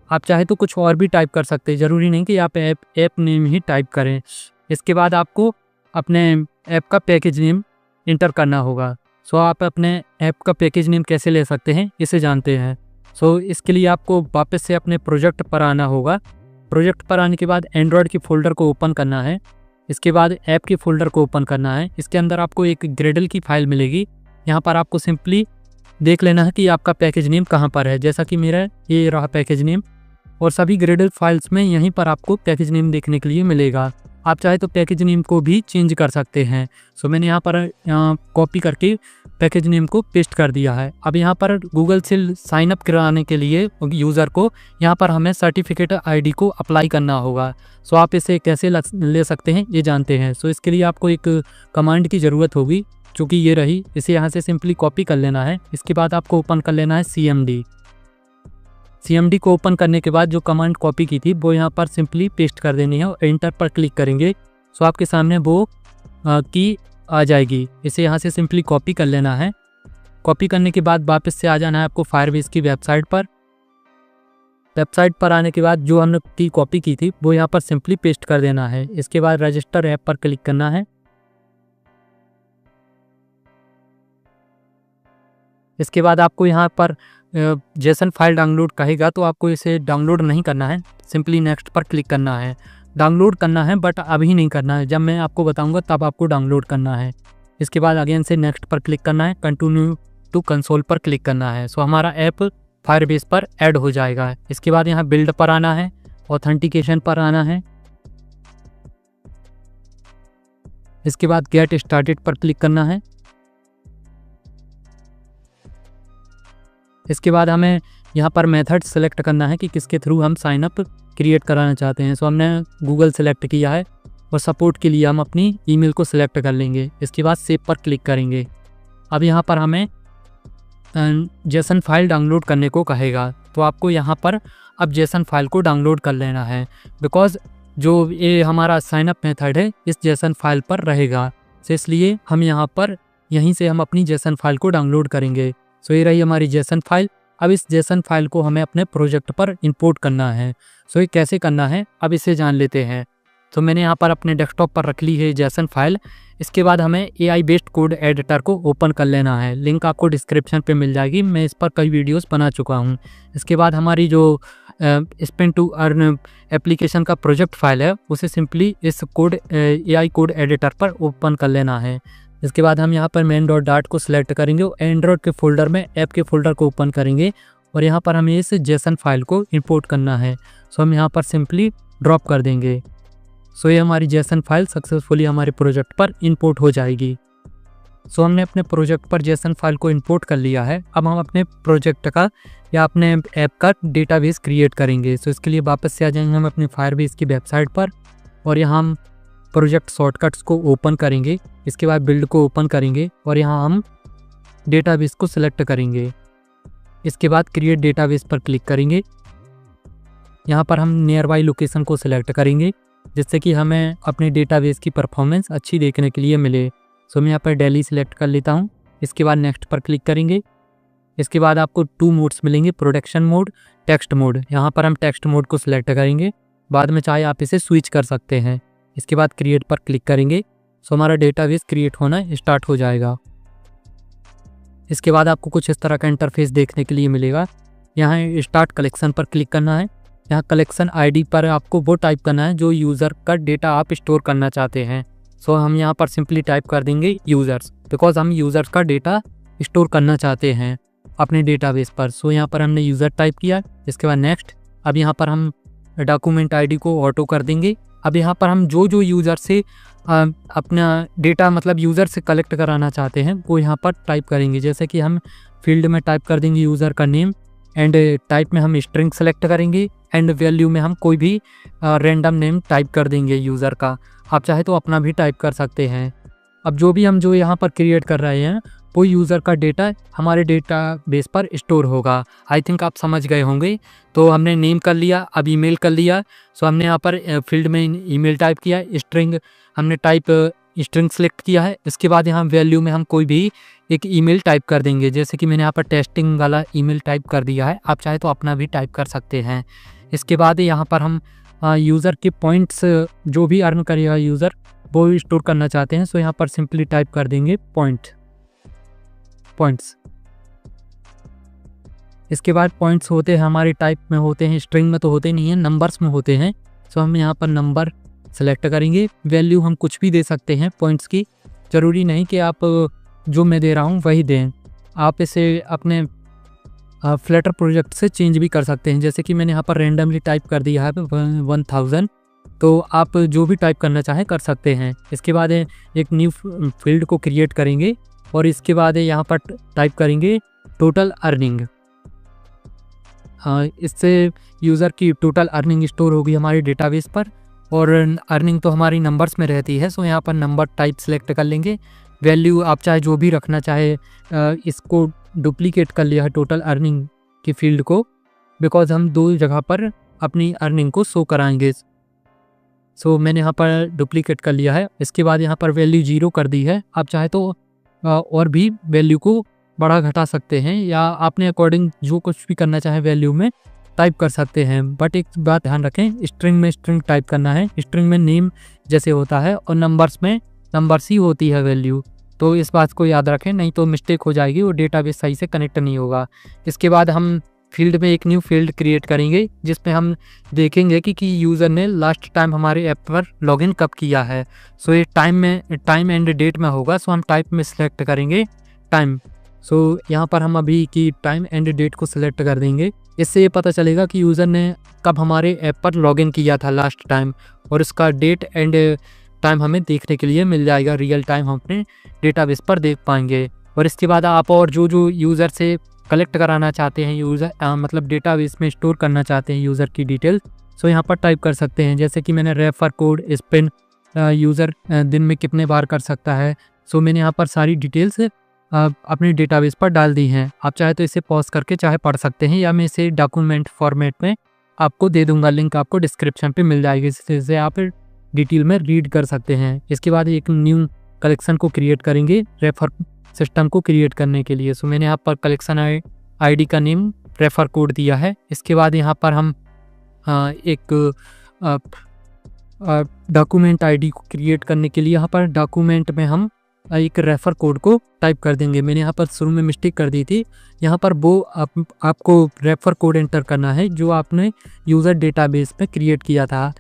आप चाहे तो कुछ और भी टाइप कर सकते हैं, ज़रूरी नहीं कि आप ऐप नेम ही टाइप करें। इसके बाद आपको अपने ऐप का पैकेज नेम इंटर करना होगा। सो आप अपने ऐप का पैकेज नेम कैसे ले सकते हैं इसे जानते हैं। सो इसके लिए आपको वापस से अपने प्रोजेक्ट पर आना होगा। प्रोजेक्ट पर आने के बाद एंड्रॉयड की फ़ोल्डर को ओपन करना है। इसके बाद ऐप की फ़ोल्डर को ओपन करना है। इसके अंदर आपको एक ग्रेडल की फ़ाइल मिलेगी। यहाँ पर आपको सिंपली देख लेना है कि आपका पैकेज नेम कहाँ पर है। जैसा कि मेरा ये रहा पैकेज नेम, और सभी ग्रेडल फाइल्स में यहीं पर आपको पैकेज नेम देखने के लिए मिलेगा। आप चाहे तो पैकेज नेम को भी चेंज कर सकते हैं। सो मैंने यहाँ पर कॉपी करके पैकेज नेम को पेस्ट कर दिया है। अब यहाँ पर गूगल से साइन अप कराने के लिए यूज़र को यहाँ पर हमें सर्टिफिकेट आईडी को अप्लाई करना होगा। सो आप इसे कैसे ले सकते हैं ये जानते हैं। सो इसके लिए आपको एक कमांड की ज़रूरत होगी, जो कि ये रही। इसे यहाँ से सिंपली कॉपी कर लेना है। इसके बाद आपको ओपन कर लेना है CMD को ओपन करने के बाद जो कमांड कॉपी की थी वो यहाँ पर सिंपली पेस्ट कर देनी है और एंटर पर क्लिक करेंगे। सो आपके सामने वो की आ जाएगी। इसे यहाँ से सिंपली कॉपी कर लेना है। कॉपी करने के बाद वापस से आ जाना है आपको फायरबेस की वेबसाइट पर। वेबसाइट पर आने के बाद जो हमने की कॉपी की थी वो यहाँ पर सिंपली पेस्ट कर देना है। इसके बाद रजिस्टर ऐप पर क्लिक करना है। इसके बाद आपको यहाँ पर जेसन फाइल डाउनलोड कहेगा, तो आपको इसे डाउनलोड नहीं करना है, सिंपली नेक्स्ट पर क्लिक करना है। डाउनलोड करना है बट अभी नहीं करना है, जब मैं आपको बताऊंगा तब आपको डाउनलोड करना है। इसके बाद अगेन से नेक्स्ट पर क्लिक करना है, कंटिन्यू टू कंसोल पर क्लिक करना है। सो हमारा ऐप फायरबेस पर ऐड हो जाएगा। इसके बाद यहाँ बिल्ड पर आना है, ऑथेंटिकेशन पर आना है। इसके बाद गेट स्टार्टेड पर क्लिक करना है। इसके बाद हमें यहाँ पर मेथड सेलेक्ट करना है कि किसके थ्रू हम साइन अप क्रिएट कराना चाहते हैं। सो हमने गूगल सेलेक्ट किया है और सपोर्ट के लिए हम अपनी ईमेल को सिलेक्ट कर लेंगे। इसके बाद सेव पर क्लिक करेंगे। अब यहाँ पर हमें जेसन फाइल डाउनलोड करने को कहेगा, तो आपको यहाँ पर अब जेसन फाइल को डाउनलोड कर लेना है, बिकॉज जो ये हमारा साइन अप मेथड है इस जेसन फाइल पर रहेगा। तो इसलिए हम यहाँ पर यहीं से हम अपनी जेसन फाइल को डाउनलोड करेंगे। सो ये रही हमारी जेसन फाइल। अब इस जेसन फाइल को हमें अपने प्रोजेक्ट पर इंपोर्ट करना है। सो ये कैसे करना है अब इसे जान लेते हैं। तो मैंने यहाँ पर अपने डेस्कटॉप पर रख ली है जेसन फाइल। इसके बाद हमें AI बेस्ड कोड एडिटर को ओपन कर लेना है। लिंक आपको डिस्क्रिप्शन पे मिल जाएगी, मैं इस पर कई वीडियोस बना चुका हूँ। इसके बाद हमारी जो स्पेन टू अर्न एप्लीकेशन का प्रोजेक्ट फाइल है उसे सिंपली इस कोड AI कोड एडिटर पर ओपन कर लेना है। इसके बाद हम यहाँ पर main.dart को सिलेक्ट करेंगे और एंड्रॉयड के फोल्डर में ऐप के फोल्डर को ओपन करेंगे और यहाँ पर हमें इस जेसन फाइल को इंपोर्ट करना है। सो हम यहाँ पर सिंपली ड्रॉप कर देंगे। सो ये हमारी जेसन फाइल सक्सेसफुली हमारे प्रोजेक्ट पर इंपोर्ट हो जाएगी। सो हमने अपने प्रोजेक्ट पर जेसन फाइल को इंपोर्ट कर लिया है। अब हम अपने प्रोजेक्ट का या अपने ऐप का डेटाबेस क्रिएट करेंगे। सो इसके लिए वापस से आ जाएंगे हम अपनी फायरबेस की वेबसाइट पर और यहाँ हम प्रोजेक्ट शॉर्टकट्स को ओपन करेंगे। इसके बाद बिल्ड को ओपन करेंगे और यहाँ हम डेटाबेस को सिलेक्ट करेंगे। इसके बाद क्रिएट डेटाबेस पर क्लिक करेंगे। यहाँ पर हम नियर बाई लोकेशन को सिलेक्ट करेंगे जिससे कि हमें अपने डेटाबेस की परफॉर्मेंस अच्छी देखने के लिए मिले। सो मैं यहाँ पर दिल्ली सिलेक्ट कर लेता हूँ। इसके बाद नेक्स्ट पर क्लिक करेंगे। इसके बाद आपको 2 मोड्स मिलेंगे, प्रोडक्शन मोड, टेक्स्ट मोड। यहाँ पर हम टेक्स्ट मोड को सिलेक्ट करेंगे, बाद में चाहे आप इसे स्विच कर सकते हैं। इसके बाद क्रिएट पर क्लिक करेंगे। सो हमारा डेटाबेस क्रिएट होना स्टार्ट हो जाएगा। इसके बाद आपको कुछ इस तरह का इंटरफेस देखने के लिए मिलेगा। यहाँ स्टार्ट कलेक्शन पर क्लिक करना है। यहाँ कलेक्शन आईडी पर आपको वो टाइप करना है जो यूज़र का डेटा आप स्टोर करना चाहते हैं। सो हम यहाँ पर सिंपली टाइप कर देंगे यूज़र्स, बिकॉज हम यूज़र्स का डेटा स्टोर करना चाहते हैं अपने डेटाबेस पर। सो यहाँ पर हमने यूज़र टाइप किया। इसके बाद नेक्स्ट। अब यहाँ पर हम डॉक्यूमेंट आईडी को ऑटो कर देंगे। अब यहाँ पर हम जो यूज़र से अपना डेटा मतलब यूज़र से कलेक्ट कराना चाहते हैं वो यहाँ पर टाइप करेंगे। जैसे कि हम फील्ड में टाइप कर देंगे यूज़र का नेम, एंड टाइप में हम स्ट्रिंग सेलेक्ट करेंगे, एंड वैल्यू में हम कोई भी रैंडम नेम टाइप कर देंगे यूज़र का। आप चाहे तो अपना भी टाइप कर सकते हैं। अब जो यहाँ पर क्रिएट कर रहे हैं वो यूज़र का डेटा हमारे डेटा बेस पर स्टोर होगा। आई थिंक आप समझ गए होंगे। तो हमने नेम कर लिया, अब ईमेल कर लिया। सो हमने यहाँ पर फील्ड में ईमेल टाइप किया, स्ट्रिंग हमने स्ट्रिंग सेलेक्ट किया है। इसके बाद यहाँ वैल्यू में हम कोई भी एक ईमेल टाइप कर देंगे। जैसे कि मैंने यहाँ पर टेस्टिंग वाला ईमेल टाइप कर दिया है, आप चाहे तो अपना भी टाइप कर सकते हैं। इसके बाद यहाँ पर हम यूज़र के पॉइंट्स जो भी अर्न करेगा यूज़र वो स्टोर करना चाहते हैं। सो यहाँ पर सिंपली टाइप कर देंगे पॉइंट्स। इसके बाद पॉइंट्स होते हैं हमारे टाइप में होते हैं, स्ट्रिंग में तो होते नहीं हैं, नंबर्स में होते हैं। सो हम यहाँ पर नंबर सेलेक्ट करेंगे। वैल्यू हम कुछ भी दे सकते हैं पॉइंट्स की, ज़रूरी नहीं कि आप जो मैं दे रहा हूँ वही दें। आप इसे अपने फ्लटर प्रोजेक्ट से चेंज भी कर सकते हैं। जैसे कि मैंने यहाँ पर रेंडमली टाइप कर दिया है 1000, तो आप जो भी टाइप करना चाहें कर सकते हैं। इसके बाद एक न्यू फील्ड को क्रिएट करेंगे और इसके बाद यहाँ पर टाइप करेंगे टोटल अर्निंग। इससे यूज़र की टोटल अर्निंग स्टोर होगी हमारे डेटाबेस पर, और अर्निंग तो हमारी नंबर्स में रहती है। सो यहाँ पर नंबर टाइप सेलेक्ट कर लेंगे। वैल्यू आप चाहे जो भी रखना चाहे, इसको डुप्लीकेट कर लिया है टोटल अर्निंग की फील्ड को, बिकॉज हम दो जगह पर अपनी अर्निंग को शो कराएंगे। सो मैंने यहाँ पर डुप्लीकेट कर लिया है। इसके बाद यहाँ पर वैल्यू 0 कर दी है। आप चाहे तो और भी वैल्यू को बढ़ा घटा सकते हैं, या आपने अकॉर्डिंग जो कुछ भी करना चाहे वैल्यू में टाइप कर सकते हैं। बट एक बात ध्यान रखें, स्ट्रिंग में स्ट्रिंग टाइप करना है। स्ट्रिंग में नेम जैसे होता है और नंबर्स में नंबर्स ही होती है वैल्यू, तो इस बात को याद रखें, नहीं तो मिस्टेक हो जाएगी और डेटाबेस सही से कनेक्ट नहीं होगा। इसके बाद हम फील्ड में एक न्यू फील्ड क्रिएट करेंगे जिसमें हम देखेंगे कि यूज़र ने लास्ट टाइम हमारे ऐप पर लॉगिन कब किया है। सो ये टाइम एंड डेट में होगा। सो हम टाइप में सिलेक्ट करेंगे टाइम। सो यहाँ पर हम अभी की टाइम एंड डेट को सिलेक्ट कर देंगे। इससे ये पता चलेगा कि यूज़र ने कब हमारे ऐप पर लॉगिन किया था लास्ट टाइम, और इसका डेट एंड टाइम हमें देखने के लिए मिल जाएगा। रियल टाइम हम अपने डेटाबेस पर देख पाएंगे। और इसके बाद आप और जो यूज़र से कलेक्ट कराना चाहते हैं, यूज़र मतलब डेटाबेस में स्टोर करना चाहते हैं यूज़र की डिटेल, सो यहाँ पर टाइप कर सकते हैं। जैसे कि मैंने रेफर कोड स्पिन यूज़र दिन में कितने बार कर सकता है। सो मैंने यहाँ पर सारी डिटेल्स अपने डेटाबेस पर डाल दी हैं। आप चाहे तो इसे पॉज करके चाहे पढ़ सकते हैं, या मैं इसे डॉक्यूमेंट फॉर्मेट में आपको दे दूंगा। लिंक आपको डिस्क्रिप्शन पे मिल जाएगी, जिससे आप डिटेल में रीड कर सकते हैं। इसके बाद एक न्यू कलेक्शन को क्रिएट करेंगे रेफर सिस्टम को क्रिएट करने के लिए। सो मैंने यहाँ पर कलेक्शन आईडी का नेम रेफर कोड दिया है। इसके बाद यहाँ पर हम एक डॉक्यूमेंट आईडी को क्रिएट करने के लिए यहाँ पर डॉक्यूमेंट में हम एक रेफर कोड को टाइप कर देंगे। मैंने यहाँ पर शुरू में मिस्टेक कर दी थी। यहाँ पर वो आपको रेफर कोड एंटर करना है जो आपने यूज़र डेटाबेस में क्रिएट किया था।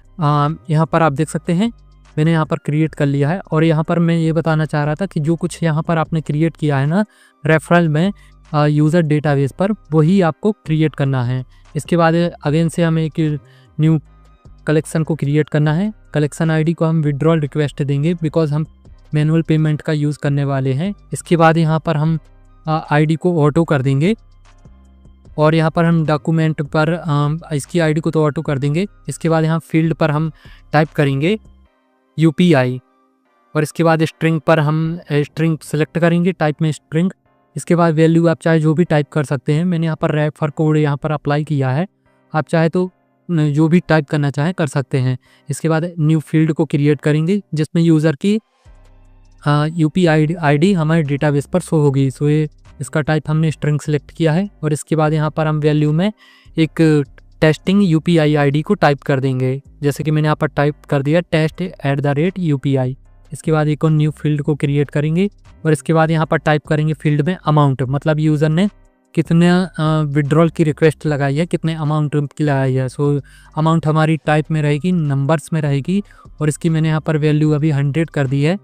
यहाँ पर आप देख सकते हैं मैंने यहाँ पर क्रिएट कर लिया है। और यहाँ पर मैं ये बताना चाह रहा था कि जो कुछ यहाँ पर आपने क्रिएट किया है ना रेफरल में यूज़र डेटाबेस पर, वही आपको क्रिएट करना है। इसके बाद अगेन से हमें एक न्यू कलेक्शन को क्रिएट करना है। कलेक्शन आईडी को हम विड्रॉल रिक्वेस्ट देंगे, बिकॉज हम मैनुअल पेमेंट का यूज़ करने वाले हैं। इसके बाद यहाँ पर हम आईडी को ऑटो कर देंगे, और यहाँ पर हम डॉक्यूमेंट पर इसकी आईडी को तो ऑटो कर देंगे। इसके बाद यहाँ फील्ड पर हम टाइप करेंगे UPI, और इसके बाद स्ट्रिंग पर हम स्ट्रिंग सेलेक्ट करेंगे, टाइप में स्ट्रिंग। इसके बाद वैल्यू आप चाहे जो भी टाइप कर सकते हैं। मैंने यहाँ पर रेफर कोड यहाँ पर अप्लाई किया है, आप चाहे तो जो भी टाइप करना चाहें कर सकते हैं। इसके बाद न्यू फील्ड को क्रिएट करेंगे जिसमें यूज़र की UPI आईडी हमारे डेटाबेस पर शो होगी। सो ये इसका टाइप हमने स्ट्रिंग सेलेक्ट किया है। और इसके बाद यहाँ पर हम वैल्यू में एक टेस्टिंग UPI आईडी को टाइप कर देंगे, जैसे कि मैंने यहाँ पर टाइप कर दिया test@UPI। इसके बाद एक और न्यू फील्ड को क्रिएट करेंगे, और इसके बाद यहाँ पर टाइप करेंगे फील्ड में अमाउंट, मतलब यूज़र ने कितने विड्रॉल की रिक्वेस्ट लगाई है, कितने अमाउंट की लगाई है। सो अमाउंट हमारी टाइप में रहेगी, नंबर्स में रहेगी, और इसकी मैंने यहाँ पर वैल्यू अभी 100 कर दी है।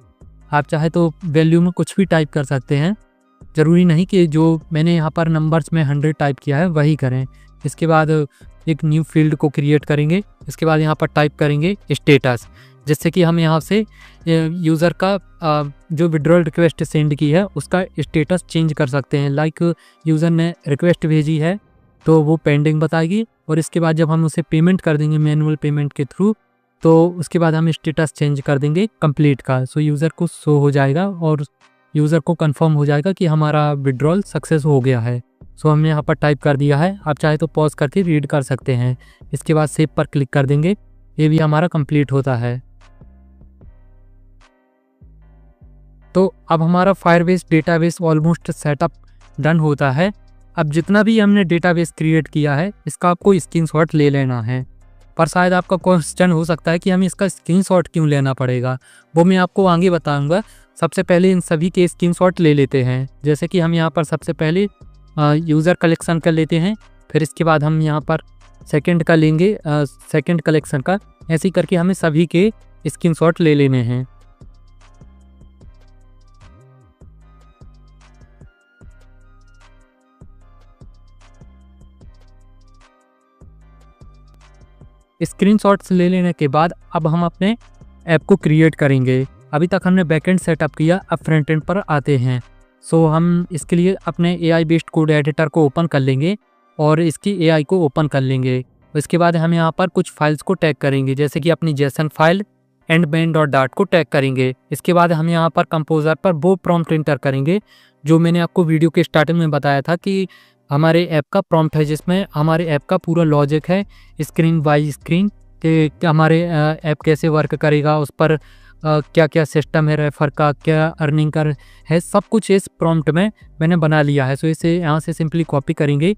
आप चाहे तो वैल्यू में कुछ भी टाइप कर सकते हैं, ज़रूरी नहीं कि जो मैंने यहाँ पर नंबर्स में 100 टाइप किया है वही करें। इसके बाद एक न्यू फील्ड को क्रिएट करेंगे। इसके बाद यहाँ पर टाइप करेंगे स्टेटस, जिससे कि हम यहाँ से यूज़र का जो विड्रॉल रिक्वेस्ट सेंड की है उसका स्टेटस चेंज कर सकते हैं। लाइक यूज़र ने रिक्वेस्ट भेजी है तो वो पेंडिंग बताएगी, और इसके बाद जब हम उसे पेमेंट कर देंगे मैनुअल पेमेंट के थ्रू, तो उसके बाद हम स्टेटस चेंज कर देंगे कंप्लीट का। सो यूज़र को शो हो जाएगा और यूज़र को कंफर्म हो जाएगा कि हमारा विड्रॉल सक्सेस हो गया है। सो हमने यहाँ पर टाइप कर दिया है। आप चाहे तो पॉज करके रीड कर सकते हैं। इसके बाद सेव पर क्लिक कर देंगे। ये भी हमारा कंप्लीट होता है। तो अब हमारा Firebase database almost setup done होता है। अब जितना भी हमने डेटाबेस क्रिएट किया है इसका आपको स्क्रीनशॉट ले लेना है। पर शायद आपका क्वेश्चन हो सकता है कि हमें इसका स्क्रीनशॉट क्यों लेना पड़ेगा, वो मैं आपको आगे बताऊंगा। सबसे पहले इन सभी के स्क्रीनशॉट ले लेते हैं। जैसे कि हम यहाँ पर सबसे पहले यूज़र कलेक्शन कर लेते हैं, फिर इसके बाद हम यहाँ पर सेकंड का लेंगे, सेकंड कलेक्शन का। ऐसे ही करके हमें सभी के स्क्रीनशॉट ले लेने हैं। स्क्रीनशॉट्स ले लेने के बाद अब हम अपने ऐप को क्रिएट करेंगे। अभी तक हमने बैकएंड सेटअप किया, अब फ्रंट एंड पर आते हैं। सो हम इसके लिए अपने AI बेस्ड कोड एडिटर को ओपन कर लेंगे और इसकी AI को ओपन कर लेंगे। इसके बाद हम यहाँ पर कुछ फाइल्स को टैग करेंगे, जैसे कि अपनी जेसन फाइल एंड main.dart को टैग करेंगे। इसके बाद हम यहाँ पर कंपोजर पर वो प्रॉम्प्ट इंटर करेंगे जो मैंने आपको वीडियो के स्टार्टिंग में बताया था कि हमारे ऐप का प्रॉम्प्ट है, जिसमें हमारे ऐप का पूरा लॉजिक है स्क्रीन बाय स्क्रीन कि हमारे ऐप कैसे वर्क करेगा, उस पर क्या क्या सिस्टम है रेफर का, क्या अर्निंग कर है, सब कुछ इस प्रॉम्प्ट में मैंने बना लिया है। सो इसे यहाँ से सिंपली कॉपी करेंगे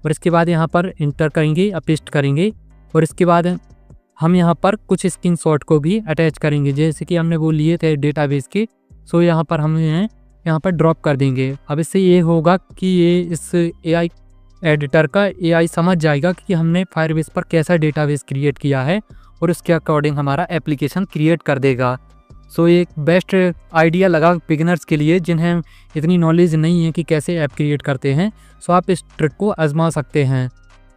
और इसके बाद यहाँ पर इंटर करेंगे, पेस्ट करेंगे, और इसके बाद हम यहाँ पर कुछ स्क्रीनशॉट को भी अटैच करेंगे जैसे कि हमने वो लिए थे डेटाबेस के। सो यहाँ पर हम यहाँ पर ड्रॉप कर देंगे। अब इससे ये होगा कि ये इस AI एडिटर का AI समझ जाएगा कि हमने फायरबेस पर कैसा डेटाबेस क्रिएट किया है और उसके अकॉर्डिंग हमारा एप्लीकेशन क्रिएट कर देगा। सो ये एक बेस्ट आइडिया लगा बिगिनर्स के लिए जिन्हें इतनी नॉलेज नहीं है कि कैसे ऐप क्रिएट करते हैं। सो आप इस ट्रिक को आजमा सकते हैं।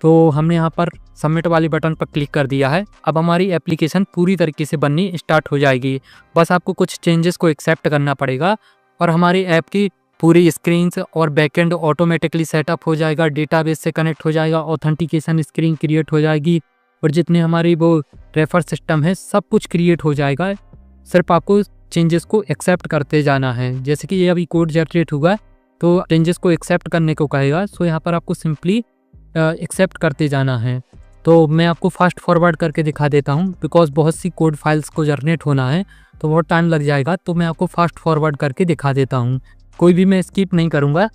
तो हमने यहाँ पर सबमिट वाले बटन पर क्लिक कर दिया है। अब हमारी एप्लीकेशन पूरी तरीके से बननी स्टार्ट हो जाएगी। बस आपको कुछ चेंजेस को एक्सेप्ट करना पड़ेगा और हमारी ऐप की पूरी स्क्रीन्स और बैकएंड ऑटोमेटिकली सेटअप हो जाएगा, डेटाबेस से कनेक्ट हो जाएगा, ऑथेंटिकेशन स्क्रीन क्रिएट हो जाएगी और जितने हमारी वो रेफर सिस्टम है सब कुछ क्रिएट हो जाएगा। सिर्फ आपको चेंजेस को एक्सेप्ट करते जाना है। जैसे कि ये अभी कोड जनरेट हुआ तो चेंजेस को एक्सेप्ट करने को कहेगा। सो यहाँ पर आपको सिंपली एक्सेप्ट करते जाना है। तो मैं आपको फास्ट फॉरवर्ड करके दिखा देता हूँ, बिकॉज बहुत सी कोड फाइल्स को जनरेट होना है तो बहुत टाइम लग जाएगा। तो मैं आपको फास्ट फॉरवर्ड करके दिखा देता हूँ, कोई भी मैं स्किप नहीं करूँगा।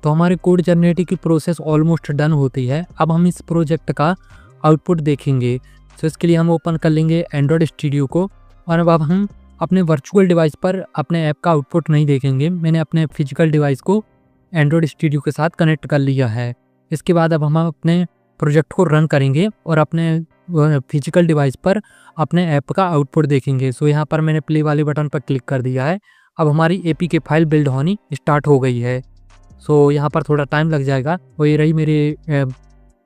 तो हमारे कोड जनरेटिंग की प्रोसेस ऑलमोस्ट डन होती है। अब हम इस प्रोजेक्ट का आउटपुट देखेंगे। तो इसके लिए हम ओपन कर लेंगे एंड्रॉयड स्टूडियो को और अब हम अपने वर्चुअल डिवाइस पर अपने ऐप का आउटपुट नहीं देखेंगे। मैंने अपने फिजिकल डिवाइस को एंड्रॉयड स्टूडियो के साथ कनेक्ट कर लिया है। इसके बाद अब हम अपने प्रोजेक्ट को रन करेंगे और अपने फिजिकल डिवाइस पर अपने ऐप का आउटपुट देखेंगे। सो यहाँ पर मैंने प्ले वाले बटन पर क्लिक कर दिया है। अब हमारी APK फाइल बिल्ड होनी स्टार्ट हो गई है। सो यहाँ पर थोड़ा टाइम लग जाएगा। वो ये रही मेरे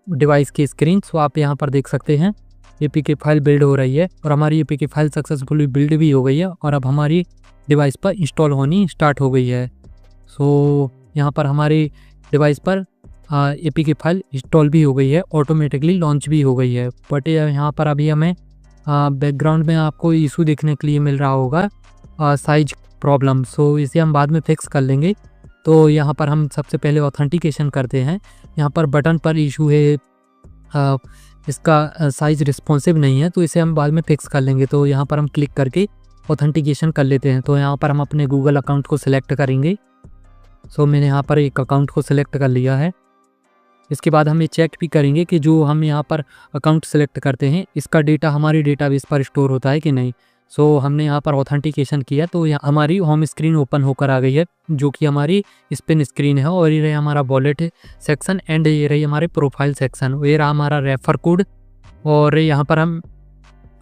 डिवाइस की स्क्रीन। सो आप यहाँ पर देख सकते हैं APK फाइल बिल्ड हो रही है और हमारी APK फाइल सक्सेसफुली बिल्ड भी हो गई है और अब हमारी डिवाइस पर इंस्टॉल होनी स्टार्ट हो गई है। सो यहाँ पर हमारी डिवाइस पर APK फाइल इंस्टॉल भी हो गई है, ऑटोमेटिकली लॉन्च भी हो गई है। बट यहाँ पर अभी हमें बैकग्राउंड में आपको इशू देखने के लिए मिल रहा होगा, साइज प्रॉब्लम। सो इसे हम बाद में फिक्स कर लेंगे। तो यहाँ पर हम सबसे पहले ऑथेंटिकेशन करते हैं। यहाँ पर बटन पर इशू है, इसका साइज़ रिस्पॉन्सिव नहीं है, तो इसे हम बाद में फिक्स कर लेंगे। तो यहाँ पर हम क्लिक करके ऑथेंटिकेशन कर लेते हैं। तो यहाँ पर हम अपने गूगल अकाउंट को सिलेक्ट करेंगे। सो मैंने यहाँ पर एक अकाउंट को सिलेक्ट कर लिया है। इसके बाद हम ये चेक भी करेंगे कि जो हम यहाँ पर अकाउंट सेलेक्ट करते हैं इसका डेटा हमारे डेटाबेस पर स्टोर होता है कि नहीं। सो हमने यहाँ पर ऑथेंटिकेशन किया तो यहाँ हमारी होम स्क्रीन ओपन होकर आ गई है, जो कि हमारी स्पिन स्क्रीन है। और ये रही हमारा वॉलेट सेक्शन एंड ये रही हमारे प्रोफाइल सेक्शन, ये रहा हमारा रेफर कोड। और यहाँ पर हम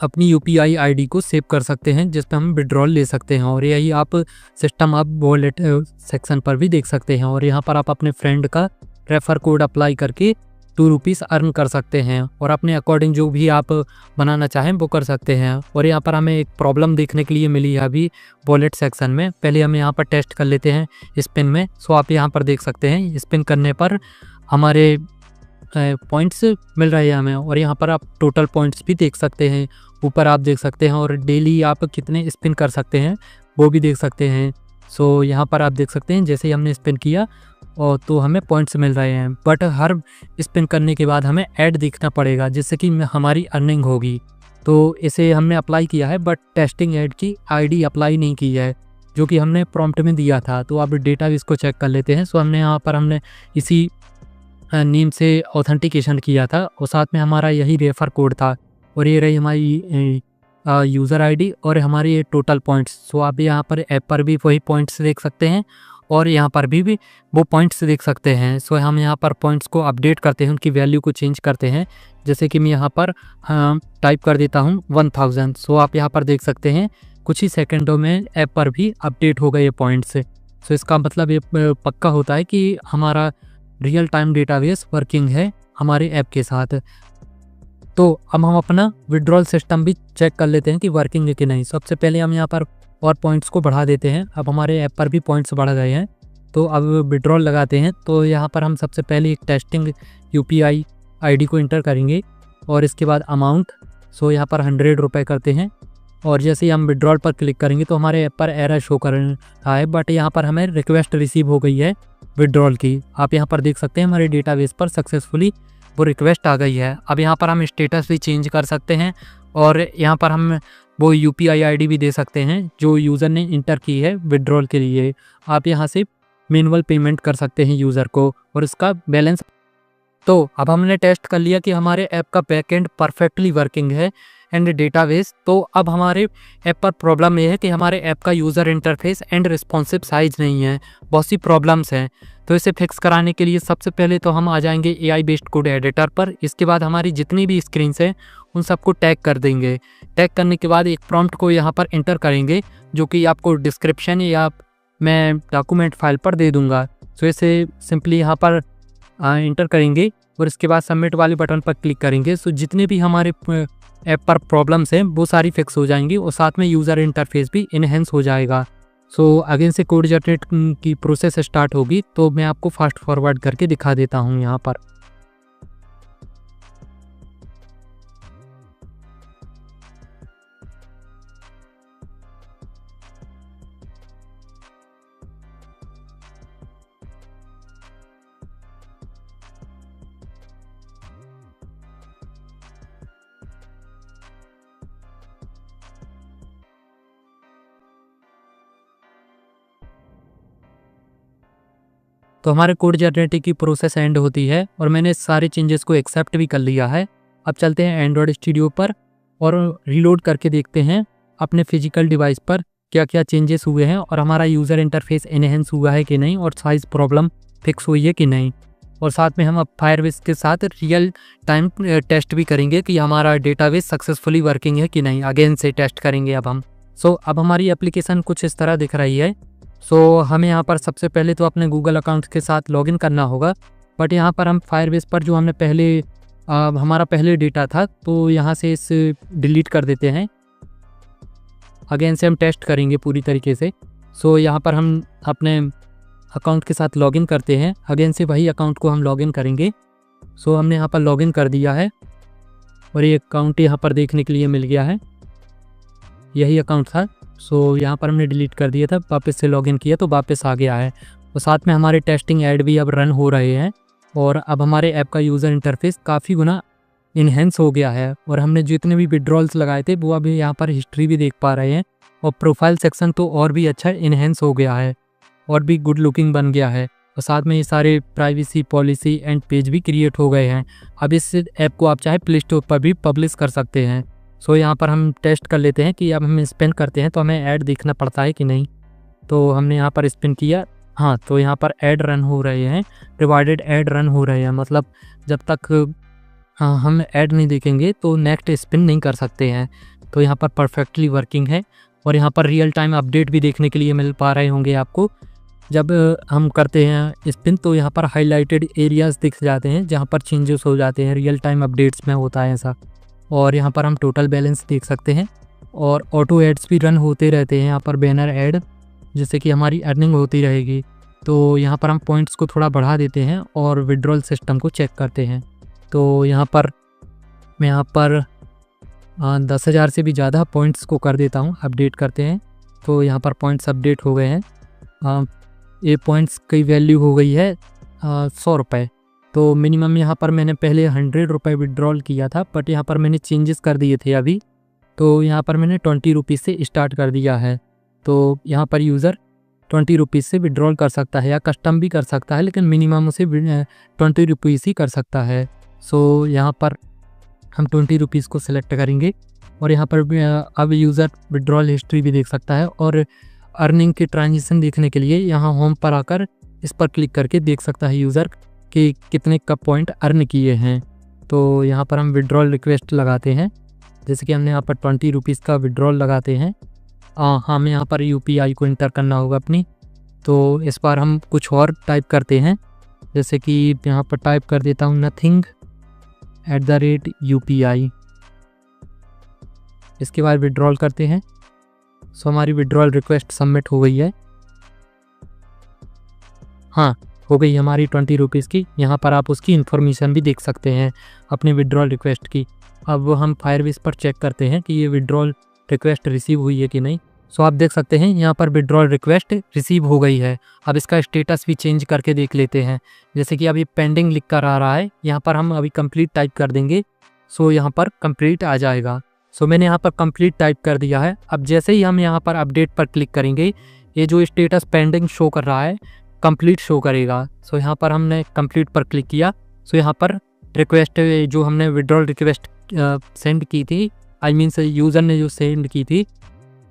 अपनी UPI ID को सेव कर सकते हैं जिस पे हम विड्रॉल ले सकते हैं। और यही आप सिस्टम आप वॉलेट सेक्शन पर भी देख सकते हैं। और यहाँ पर आप अपने फ्रेंड का रेफर कोड अप्लाई करके 2 रुपीज़ अर्न कर सकते हैं और अपने अकॉर्डिंग जो भी आप बनाना चाहें वो कर सकते हैं। और यहाँ पर हमें एक प्रॉब्लम देखने के लिए मिली है अभी वॉलेट सेक्शन में। पहले हम यहाँ पर टेस्ट कर लेते हैं स्पिन में। सो आप यहाँ पर देख सकते हैं स्पिन करने पर हमारे पॉइंट्स मिल रहे हैं हमें। और यहाँ पर आप टोटल पॉइंट्स भी देख सकते हैं, ऊपर आप देख सकते हैं। और डेली आप कितने स्पिन कर सकते हैं वो भी देख सकते हैं। सो यहाँ पर आप देख सकते हैं जैसे ही हमने स्पिन किया और तो हमें पॉइंट्स मिल रहे हैं। बट हर स्पिन करने के बाद हमें ऐड देखना पड़ेगा जिससे कि हमारी अर्निंग होगी। तो इसे हमने अप्लाई किया है बट टेस्टिंग ऐड की ID अप्लाई नहीं की है जो कि हमने प्रॉम्प्ट में दिया था। तो अब डेटाबेस को चेक कर लेते हैं। सो हमने यहाँ पर हमने इसी नेम से ऑथेंटिकेशन किया था और साथ में हमारा यही रेफर कोड था। और ये रही हमारी यूज़र ID और हमारी ये टोटल पॉइंट्स। सो आप यहाँ पर ऐप पर भी वही पॉइंट्स देख सकते हैं और यहाँ पर भी वो पॉइंट्स देख सकते हैं। सो हम यहाँ पर पॉइंट्स को अपडेट करते हैं, उनकी वैल्यू को चेंज करते हैं। जैसे कि मैं यहाँ पर टाइप कर देता हूँ 1000। सो आप यहाँ पर देख सकते हैं कुछ ही सेकंडों में ऐप पर भी अपडेट हो गए ये पॉइंट्स। सो इसका मतलब ये पक्का होता है कि हमारा रियल टाइम डेटाबेस वर्किंग है हमारे ऐप के साथ। तो अब हम अपना विड्रॉल सिस्टम भी चेक कर लेते हैं कि वर्किंग है कि नहीं। सबसे पहले हम यहाँ पर और पॉइंट्स को बढ़ा देते हैं। अब हमारे ऐप पर भी पॉइंट्स बढ़ गए हैं तो अब विड्रॉल लगाते हैं। तो यहाँ पर हम सबसे पहले एक टेस्टिंग UPI ID को इंटर करेंगे और इसके बाद अमाउंट। सो यहाँ पर 100 रुपये करते हैं और जैसे ही हम विड्रॉल पर क्लिक करेंगे तो हमारे ऐप पर एरर शो कर रहा है बट यहाँ पर हमें रिक्वेस्ट रिसीव हो गई है विड्रॉल की। आप यहाँ पर देख सकते हैं हमारे डेटाबेस पर सक्सेसफुली वो रिक्वेस्ट आ गई है। अब यहाँ पर हम स्टेटस भी चेंज कर सकते हैं और यहाँ पर हम वो UPI ID भी दे सकते हैं जो यूज़र ने इंटर की है विड्रॉल के लिए। आप यहाँ से मैनुअल पेमेंट कर सकते हैं यूज़र को और इसका बैलेंस। तो अब हमने टेस्ट कर लिया कि हमारे ऐप का बैकएंड परफेक्टली वर्किंग है एंड डेटाबेस। तो अब हमारे ऐप पर प्रॉब्लम ये है कि हमारे ऐप का user interface and responsive size नहीं है, बहुत सी प्रॉब्लम्स हैं। तो इसे फिक्स कराने के लिए सबसे पहले तो हम आ जाएंगे AI बेस्ड कोड एडिटर पर। इसके बाद हमारी जितनी भी स्क्रीन्स हैं उन सबको टैग कर देंगे। टैग करने के बाद एक प्रॉम्प्ट को यहाँ पर इंटर करेंगे जो कि आपको डिस्क्रिप्शन या मैं डॉक्यूमेंट फाइल पर दे दूँगा। तो इसे सिंपली यहाँ पर इंटर करेंगे और इसके बाद सबमिट वाले बटन पर क्लिक करेंगे। सो जितने भी हमारे ऐप पर प्रॉब्लम्स हैं वो सारी फिक्स हो जाएंगी और साथ में यूज़र इंटरफेस भी इनहेंस हो जाएगा। सो अगेन से कोड जनरेट की प्रोसेस स्टार्ट होगी तो मैं आपको फास्ट फॉरवर्ड करके दिखा देता हूँ यहाँ पर। तो हमारे कोड जनरेटिंग की प्रोसेस एंड होती है और मैंने सारे चेंजेस को एक्सेप्ट भी कर लिया है। अब चलते हैं एंड्रॉयड स्टूडियो पर और रीलोड करके देखते हैं अपने फिजिकल डिवाइस पर क्या क्या चेंजेस हुए हैं और हमारा यूज़र इंटरफेस इनहेंस हुआ है कि नहीं और साइज़ प्रॉब्लम फिक्स हुई है कि नहीं। और साथ में हम अब फायरबेस के साथ रियल टाइम टेस्ट भी करेंगे कि हमारा डेटाबेस सक्सेसफुली वर्किंग है कि नहीं। अगेन से टेस्ट करेंगे अब हम। सो अब हमारी एप्लीकेशन कुछ इस तरह दिख रही है। सो हमें यहाँ पर सबसे पहले तो अपने गूगल अकाउंट के साथ लॉगिन करना होगा बट यहाँ पर हम फायरबेस पर जो हमने पहले हमारा पहले डेटा था तो यहाँ से इस डिलीट कर देते हैं। अगेन से हम टेस्ट करेंगे पूरी तरीके से। सो यहाँ पर हम अपने अकाउंट के साथ लॉगिन करते हैं। अगेन से वही अकाउंट को हम लॉगिन करेंगे। सो हमने यहाँ पर लॉगिन कर दिया है और ये अकाउंट यहाँ पर देखने के लिए मिल गया है, यही अकाउंट था। सो यहाँ पर हमने डिलीट कर दिया था, वापस से लॉगिन किया तो वापस आ गया है। और साथ में हमारे टेस्टिंग ऐड भी अब रन हो रहे हैं और अब हमारे ऐप का यूज़र इंटरफेस काफ़ी गुना इन्हेंस हो गया है और हमने जितने भी विड्रॉल्स लगाए थे वो अभी यहाँ पर हिस्ट्री भी देख पा रहे हैं और प्रोफाइल सेक्शन तो और भी अच्छा इन्हेंस हो गया है और भी गुड लुकिंग बन गया है। और साथ में ये सारे प्राइवेसी पॉलिसी एंड पेज भी क्रिएट हो गए हैं। अब इस ऐप को आप चाहे प्ले स्टोर पर भी पब्लिश कर सकते हैं। सो यहाँ पर हम टेस्ट कर लेते हैं कि अब हम स्पिन करते हैं तो हमें ऐड दिखना पड़ता है कि नहीं। तो हमने यहाँ पर स्पिन किया, हाँ, तो यहाँ पर ऐड रन हो रहे हैं, रिवार्डेड ऐड रन हो रहे हैं। मतलब जब तक हम ऐड नहीं देखेंगे तो नेक्स्ट स्पिन नहीं कर सकते हैं। तो यहाँ पर परफेक्टली वर्किंग है। और यहाँ पर रियल टाइम अपडेट भी देखने के लिए मिल पा रहे होंगे आपको। जब हम करते हैं स्पिन तो यहाँ पर हाईलाइटेड एरियाज़ दिख जाते हैं जहाँ पर चेंजेस हो जाते हैं, रियल टाइम अपडेट्स में होता है ऐसा। और यहाँ पर हम टोटल बैलेंस देख सकते हैं और ऑटो एड्स भी रन होते रहते हैं यहाँ पर, बैनर ऐड, जिससे कि हमारी अर्निंग होती रहेगी। तो यहाँ पर हम पॉइंट्स को थोड़ा बढ़ा देते हैं और विड्रॉल सिस्टम को चेक करते हैं। तो यहाँ पर मैं 10,000 से भी ज़्यादा पॉइंट्स को कर देता हूँ, अपडेट करते हैं। तो यहाँ पर पॉइंट्स अपडेट हो गए हैं। ये पॉइंट्स की वैल्यू हो गई है 100 रुपये। तो मिनिमम यहाँ पर मैंने पहले 100 रुपये विड्रॉल किया था, बट यहाँ पर मैंने चेंजेस कर दिए थे अभी। तो यहाँ पर मैंने 20 रुपीज़ से स्टार्ट कर दिया है। तो यहाँ पर यूज़र 20 रुपीज़ से विड्रॉल कर सकता है या कस्टम भी कर सकता है, लेकिन मिनिमम उसे 20 रुपीज़ ही कर सकता है। सो यहाँ पर हम 20 रुपीज़ को सिलेक्ट करेंगे और यहाँ पर अब यूज़र विड्रॉल हिस्ट्री भी देख सकता है। और अर्निंग के ट्रांजेक्शन देखने के लिए यहाँ होम पर आकर इस पर क्लिक करके देख सकता है यूज़र कि कितने का पॉइंट अर्न किए हैं। तो यहाँ पर हम विड्रॉल रिक्वेस्ट लगाते हैं, जैसे कि हमने यहाँ पर 20 रुपीज़ का विड्रॉल लगाते हैं। हमें यहाँ पर UPI को इंटर करना होगा अपनी। तो इस बार हम कुछ और टाइप करते हैं, जैसे कि यहाँ पर टाइप कर देता हूँ nothing@UPI। इसके बाद विड्रॉल करते हैं। सो हमारी विड्रॉल रिक्वेस्ट सबमिट हो गई है। हाँ, हो गई हमारी 20 रुपीज़ की। यहाँ पर आप उसकी इन्फॉर्मेशन भी देख सकते हैं अपनी विड्रॉल रिक्वेस्ट की। अब हम फायरबेस पर चेक करते हैं कि ये विड्रॉल रिक्वेस्ट रिसीव हुई है कि नहीं। सो आप देख सकते हैं यहाँ पर विड्रॉल रिक्वेस्ट रिसीव हो गई है। अब इसका स्टेटस भी चेंज करके देख लेते हैं, जैसे कि अभी पेंडिंग लिख कर आ रहा है। यहाँ पर हम अभी कंप्लीट टाइप कर देंगे। सो यहाँ पर कंप्लीट आ जाएगा। सो मैंने यहाँ पर कंप्लीट टाइप कर दिया है। अब जैसे ही हम यहाँ पर अपडेट पर क्लिक करेंगे, ये जो स्टेटस पेंडिंग शो कर रहा है कंप्लीट शो करेगा। सो यहाँ पर हमने कंप्लीट पर क्लिक किया। सो यहाँ पर रिक्वेस्ट जो हमने विड्रॉल रिक्वेस्ट सेंड की थी, आई मीन यूज़र ने जो सेंड की थी,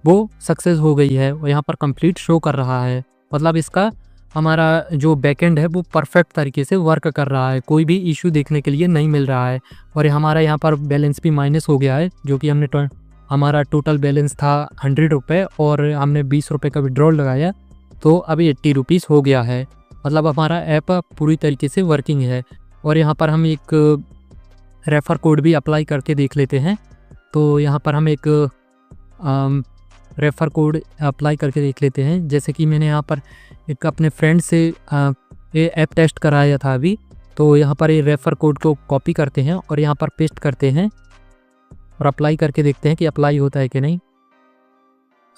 वो सक्सेस हो गई है और यहाँ पर कंप्लीट शो कर रहा है। मतलब इसका हमारा जो बैकएंड है वो परफेक्ट तरीके से वर्क कर रहा है, कोई भी इशू देखने के लिए नहीं मिल रहा है। और हमारा यहाँ पर बैलेंस भी माइनस हो गया है, जो कि हमारा टोटल बैलेंस था 100 रुपये और हमने 20 रुपये का विड्रॉल लगाया, तो अभी 80 रुपीज़ हो गया है। मतलब हमारा ऐप पूरी तरीके से वर्किंग है। और यहाँ पर हम एक रेफ़र कोड भी अप्लाई करके देख लेते हैं। तो यहाँ पर हम एक रेफ़र कोड अप्लाई करके देख लेते हैं, जैसे कि मैंने यहाँ पर एक अपने फ्रेंड से ये ऐप टेस्ट कराया था अभी। तो यहाँ पर ये रेफ़र कोड को कॉपी करते हैं और यहाँ पर पेस्ट करते हैं और अप्लाई करके देखते हैं कि अप्लाई होता है कि नहीं।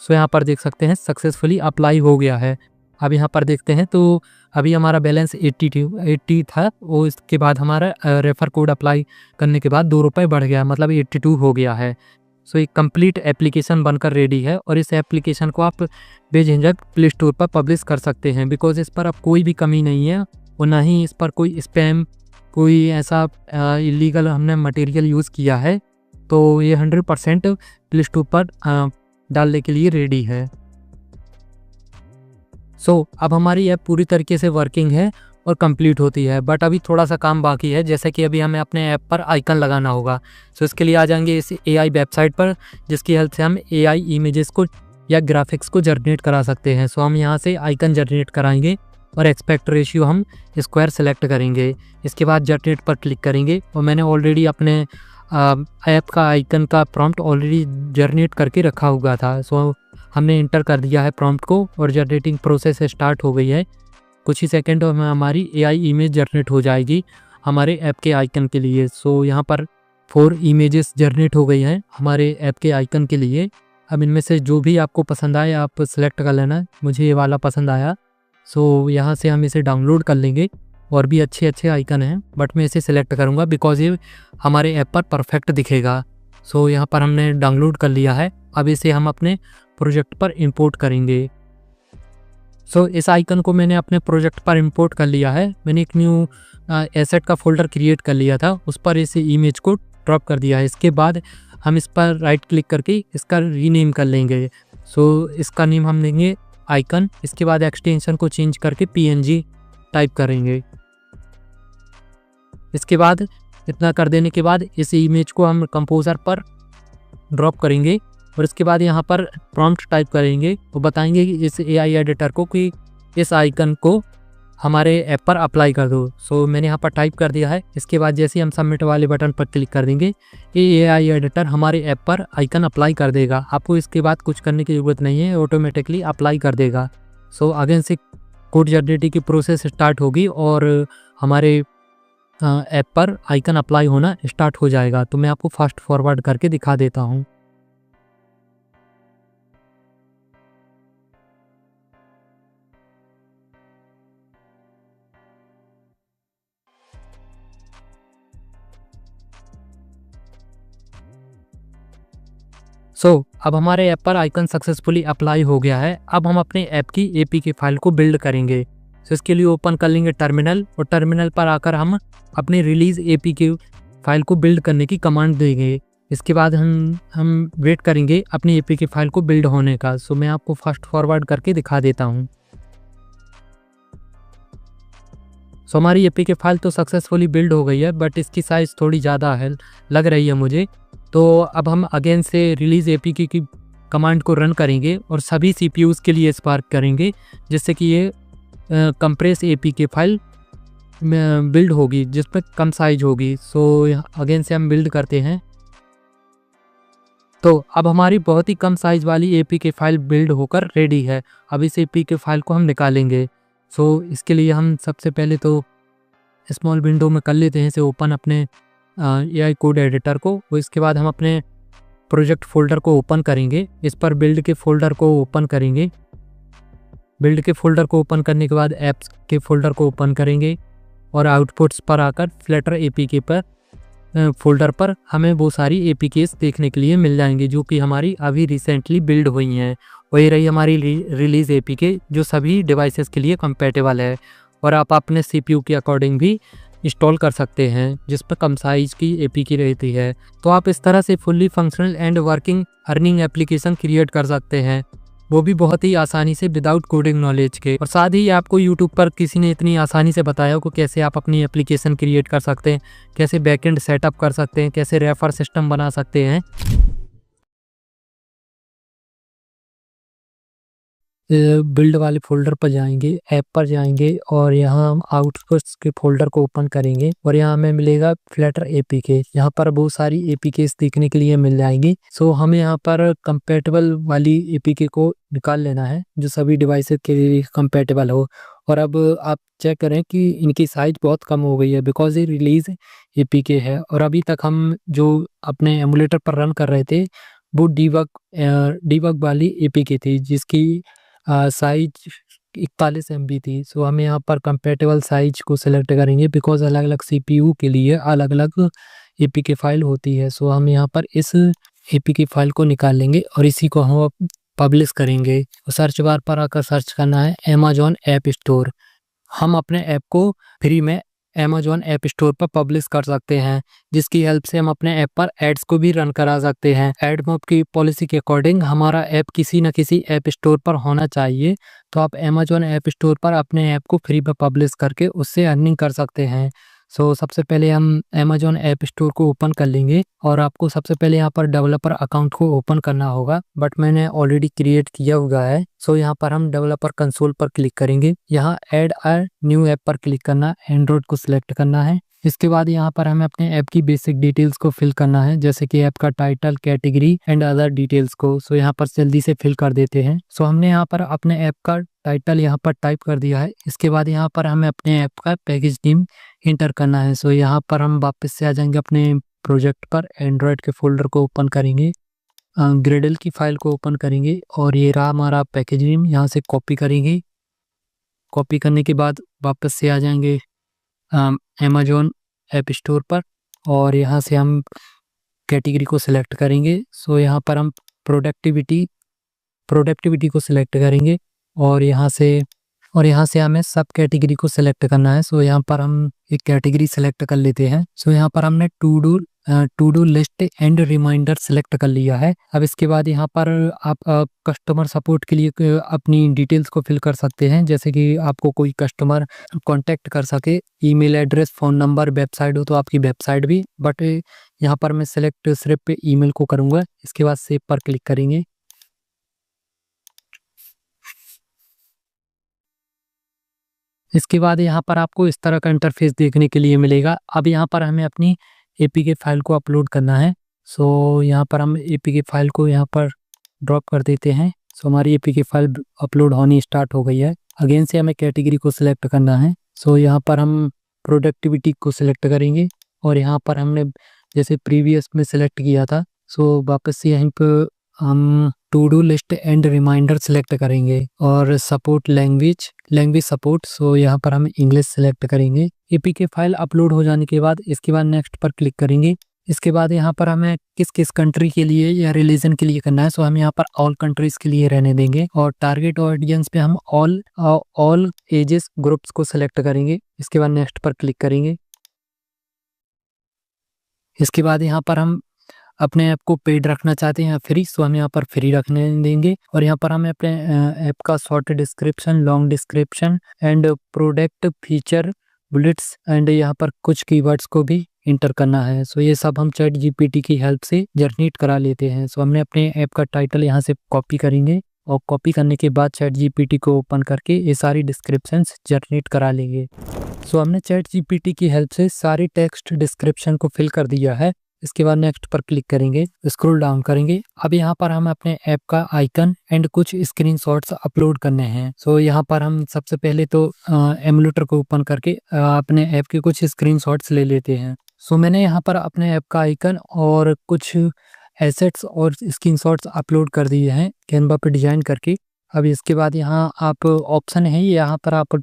सो यहाँ पर देख सकते हैं सक्सेसफुली अप्लाई हो गया है। अब यहाँ पर देखते हैं तो अभी हमारा बैलेंस 80 था, और इसके बाद हमारा रेफ़र कोड अप्लाई करने के बाद 2 रुपये बढ़ गया, मतलब 82 हो गया है। सो एक कंप्लीट एप्लीकेशन बनकर रेडी है और इस एप्लीकेशन को आप बेझिझक प्ले स्टोर पर पब्लिश कर सकते हैं, बिकॉज इस पर अब कोई भी कमी नहीं है और ना ही इस पर कोई स्पैम, कोई ऐसा इलीगल हमने मटेरियल यूज़ किया है। तो ये 100% प्ले स्टोर पर डालने के लिए रेडी है। सो अब हमारी ऐप पूरी तरीके से वर्किंग है और कंप्लीट होती है, बट अभी थोड़ा सा काम बाकी है, जैसे कि अभी हमें अपने ऐप पर आइकन लगाना होगा। सो इसके लिए आ जाएंगे इस AI वेबसाइट पर, जिसकी हेल्प से हम AI इमेजेस को या ग्राफिक्स को जनरेट करा सकते हैं। सो हम यहाँ से आइकन जनरेट कराएंगे और एक्सपेक्ट रेशियो हम स्क्वायर सेलेक्ट करेंगे। इसके बाद जनरेट पर क्लिक करेंगे और मैंने ऑलरेडी अपने ऐप का आइकन का प्रॉम्प्ट ऑलरेडी जनरेट करके रखा हुआ था। सो हमने इंटर कर दिया है प्रॉम्प्ट को और जनरेटिंग प्रोसेस स्टार्ट हो गई है। कुछ ही सेकंड में हमारी AI इमेज जनरेट हो जाएगी हमारे ऐप के आइकन के लिए। सो यहाँ पर 4 इमेजेस जनरेट हो गई हैं हमारे ऐप के आइकन के लिए। अब इनमें से जो भी आपको पसंद आए आप सेलेक्ट कर लेना। मुझे ये वाला पसंद आया, सो यहाँ से हम इसे डाउनलोड कर लेंगे। और भी अच्छे आइकन हैं, बट मैं इसे सेलेक्ट करूँगा बिकॉज ये हमारे ऐप पर परफेक्ट दिखेगा। सो यहाँ पर हमने डाउनलोड कर लिया है। अब इसे हम अपने प्रोजेक्ट पर इंपोर्ट करेंगे। सो इस आइकन को मैंने अपने प्रोजेक्ट पर इंपोर्ट कर लिया है। मैंने एक न्यू एसेट का फोल्डर क्रिएट कर लिया था, उस पर इस इमेज को ड्रॉप कर दिया है। इसके बाद हम इस पर राइट क्लिक करके इसका रीनेम कर लेंगे। सो इसका नेम हम देंगे आइकन। इसके बाद एक्सटेंशन को चेंज करके PNG टाइप करेंगे। इसके बाद इतना कर देने के बाद इस इमेज को हम कंपोजर पर ड्रॉप करेंगे और इसके बाद यहाँ पर प्रॉम्प्ट टाइप करेंगे और बताएंगे कि इस AI एडिटर को कि इस आइकन को हमारे ऐप पर अप्लाई कर दो। सो मैंने यहाँ पर टाइप कर दिया है। इसके बाद जैसे ही हम सबमिट वाले बटन पर क्लिक कर देंगे, ये AI एडिटर हमारे ऐप पर आइकन अप्लाई कर देगा। आपको इसके बाद कुछ करने की ज़रूरत नहीं है, ऑटोमेटिकली अप्लाई कर देगा। सो अगेन से कोड जनरेटिंग की प्रोसेस स्टार्ट होगी और हमारे ऐप पर आइकन अप्लाई होना स्टार्ट हो जाएगा। तो मैं आपको फास्ट फॉरवर्ड करके दिखा देता हूँ। अब हमारे ऐप पर आइकन सक्सेसफुली अप्लाई हो गया है। अब हम अपने ऐप की APK फाइल को बिल्ड करेंगे। इसके लिए ओपन कर लेंगे टर्मिनल और टर्मिनल पर आकर हम अपने रिलीज APK फाइल को बिल्ड करने की कमांड देंगे। इसके बाद हम वेट करेंगे अपनी APK फाइल को बिल्ड होने का। मैं आपको फास्ट फॉरवर्ड करके दिखा देता हूँ। हमारी APK फाइल तो सक्सेसफुली बिल्ड हो गई है, बट इसकी साइज़ थोड़ी ज़्यादा है लग रही है मुझे। तो अब हम अगेन से रिलीज़ APK की कमांड को रन करेंगे और सभी CPUs के लिए स्पार्क करेंगे, जिससे कि ये कंप्रेस APK फाइल बिल्ड होगी जिसमें कम साइज होगी। अगेन से हम बिल्ड करते हैं। तो अब हमारी बहुत ही कम साइज़ वाली APK फाइल बिल्ड होकर रेडी है। अब इस APK फाइल को हम निकालेंगे। इसके लिए हम सबसे पहले तो स्मॉल विंडो में कर लेते हैं इसे ओपन अपने AI कोड एडिटर को। इसके बाद हम अपने प्रोजेक्ट फोल्डर को ओपन करेंगे। इस पर बिल्ड के फोल्डर को ओपन करेंगे। बिल्ड के फोल्डर को ओपन करने के बाद ऐप्स के फोल्डर को ओपन करेंगे और आउटपुट्स पर आकर फ्लटर APK पर फोल्डर पर हमें वो सारी APKs देखने के लिए मिल जाएंगी जो कि हमारी अभी रिसेंटली बिल्ड हुई हैं। वही रही हमारी रिलीज़ APK जो सभी डिवाइसेस के लिए कंपैटिबल है और आप अपने CPU के अकॉर्डिंग भी इंस्टॉल कर सकते हैं जिस पर कम साइज़ की APK रहती है। तो आप इस तरह से fully functional and working earning application create कर सकते हैं, वो भी बहुत ही आसानी से विदाउट कोडिंग नॉलेज के। और साथ ही आपको यूट्यूब पर किसी ने इतनी आसानी से बताया हो कि कैसे आप अपनी एप्लीकेशन क्रिएट कर सकते हैं, कैसे बैकएंड सेटअप कर सकते हैं, कैसे रेफर सिस्टम बना सकते हैं। बिल्ड वाले फ़ोल्डर पर जाएंगे, ऐप पर जाएंगे और यहाँ हम आउटपुट्स के फ़ोल्डर को ओपन करेंगे और यहाँ हमें मिलेगा फ्लटर APK। यहाँ पर बहुत सारी APKs देखने के लिए मिल जाएंगी। हमें यहाँ पर कंपैटिबल वाली APK को निकाल लेना है जो सभी डिवाइसेस के लिए कंपैटिबल हो। और अब आप चेक करें कि इनकी साइज़ बहुत कम हो गई है बिकॉज ये रिलीज़ APK है। और अभी तक हम जो अपने एमुलेटर पर रन कर रहे थे वो डीबग वाली APK थी जिसकी साइज 41 MB थी। हमें यहाँ पर कंपैटिबल साइज को सिलेक्ट करेंगे बिकॉज अलग अलग CPU के लिए अलग अलग APK फाइल होती है। हम यहाँ पर इस APK फाइल को निकाल लेंगे और इसी को हम पब्लिश करेंगे। सर्च बार पर आकर सर्च करना है Amazon ऐप स्टोर। हम अपने ऐप को फ्री में Amazon ऐप स्टोर पर पब्लिश कर सकते हैं जिसकी हेल्प से हम अपने ऐप पर एड्स को भी रन करा सकते हैं। एडमॉब की पॉलिसी के अकॉर्डिंग हमारा ऐप किसी न किसी ऐप स्टोर पर होना चाहिए। तो आप Amazon ऐप स्टोर पर अपने ऐप को फ्री में पब्लिश करके उससे अर्निंग कर सकते हैं। सबसे पहले हम Amazon ऐप स्टोर को ओपन कर लेंगे और आपको सबसे पहले यहाँ पर डेवलपर अकाउंट को ओपन करना होगा, बट मैंने ऑलरेडी क्रिएट किया हुआ है। यहाँ पर हम डेवलपर कंसोल पर क्लिक करेंगे। यहाँ ऐड अ न्यू ऐप पर क्लिक करना, एंड्रॉइड को सिलेक्ट करना है। इसके बाद यहाँ पर हमें अपने ऐप की बेसिक डिटेल्स को फिल करना है जैसे कि ऐप का title, category and other details को। यहाँ पर जल्दी से फिल कर देते हैं। हमने यहाँ पर अपने ऐप का टाइटल यहाँ पर टाइप कर दिया है। इसके बाद यहाँ पर हमें अपने ऐप का पैकेज नेम इंटर करना है। यहाँ पर हम वापस से आ जाएंगे अपने प्रोजेक्ट पर, एंड्रॉयड के फोल्डर को ओपन करेंगे, ग्रेडल की फाइल को ओपन करेंगे और ये रहा हमारा पैकेज नेम, यहाँ से कॉपी करेंगे। कॉपी करने के बाद वापस से आ जाएंगे Amazon ऐप स्टोर पर और यहाँ से हम कैटेगरी को सिलेक्ट करेंगे। यहाँ पर हम प्रोडक्टिविटी को सिलेक्ट करेंगे और यहाँ से हमें सब कैटेगरी को सिलेक्ट करना है। सो यहाँ पर हम एक कैटेगरी सिलेक्ट कर लेते हैं। सो यहाँ पर हमने to do list and reminder select कर लिया है। अब इसके बाद यहाँ पर आप कस्टमर सपोर्ट के लिए अपनी डिटेल्स को फिल कर सकते हैं, जैसे कि आपको कोई कस्टमर कांटेक्ट कर सके, email address, phone number, website हो तो आपकी वेबसाइट भी, बट यहाँ पर मैं सिलेक्ट सिर्फ ईमेल को करूँगा। इसके बाद सेव पर क्लिक करेंगे। इसके बाद यहाँ पर आपको इस तरह का इंटरफेस देखने के लिए मिलेगा। अब यहाँ पर हमें अपनी एपीके फाइल को अपलोड करना है। सो यहाँ पर हम एपीके फाइल को यहाँ पर ड्रॉप कर देते हैं। सो हमारी एपीके फाइल अपलोड होनी स्टार्ट हो गई है। अगेन से हमें कैटेगरी को सिलेक्ट करना है। सो यहाँ पर हम प्रोडक्टिविटी को सिलेक्ट करेंगे और यहाँ पर हमने जैसे प्रीवियस में सिलेक्ट किया था, सो वापस से यहीं पर हम to do list and reminder select करेंगे और सपोर्ट लैंग्वेज सपोर्ट। सो यहाँ पर हम इंग्लिश सिलेक्ट करेंगे। एपीके फाइल अपलोड हो जाने के बाद इसके बाद नेक्स्ट पर क्लिक करेंगे। इसके बाद यहाँ पर हमें किस किस कंट्री के लिए या रिलीजन के लिए करना है, सो हम यहाँ पर ऑल कंट्रीज के लिए रहने देंगे और टारगेट ऑडियंस पे हम ऑल एजेस ग्रुप्स को सिलेक्ट करेंगे। इसके बाद नेक्स्ट पर क्लिक करेंगे। इसके बाद यहाँ पर हम अपने ऐप को पेड रखना चाहते हैं या फ्री, सो हम यहाँ पर फ्री रखने देंगे और यहाँ पर हमें अपने ऐप का short description, long description and product feature bullets and यहाँ पर कुछ कीवर्ड्स को भी इंटर करना है। सो ये सब हम चैट जीपीटी की हेल्प से जनरेट करा लेते हैं। सो हमने अपने ऐप का टाइटल यहाँ से कॉपी करेंगे और कॉपी करने के बाद चैट जीपीटी को ओपन करके ये सारी डिस्क्रिप्शंस जनरेट करा लेंगे। सो हमने चैट जीपीटी की हेल्प से सारी टेक्स्ट डिस्क्रिप्शन को फिल कर दिया है। इसके बाद नेक्स्ट पर क्लिक करेंगे, स्क्रॉल डाउन करेंगे। अब यहाँ पर हम अपने ऐप का आइकन एंड कुछ स्क्रीनशॉट्स अपलोड करने हैं। सो यहाँ पर हम सबसे पहले तो एमुलेटर को ओपन करके अपने ऐप के कुछ स्क्रीनशॉट्स ले लेते हैं। सो मैंने यहाँ पर अपने ऐप का आइकन और कुछ एसेट्स और स्क्रीनशॉट्स अपलोड कर दिए हैं कैनवा पे डिजाइन करके। अब इसके बाद यहाँ आप ऑप्शन है, यहाँ पर आप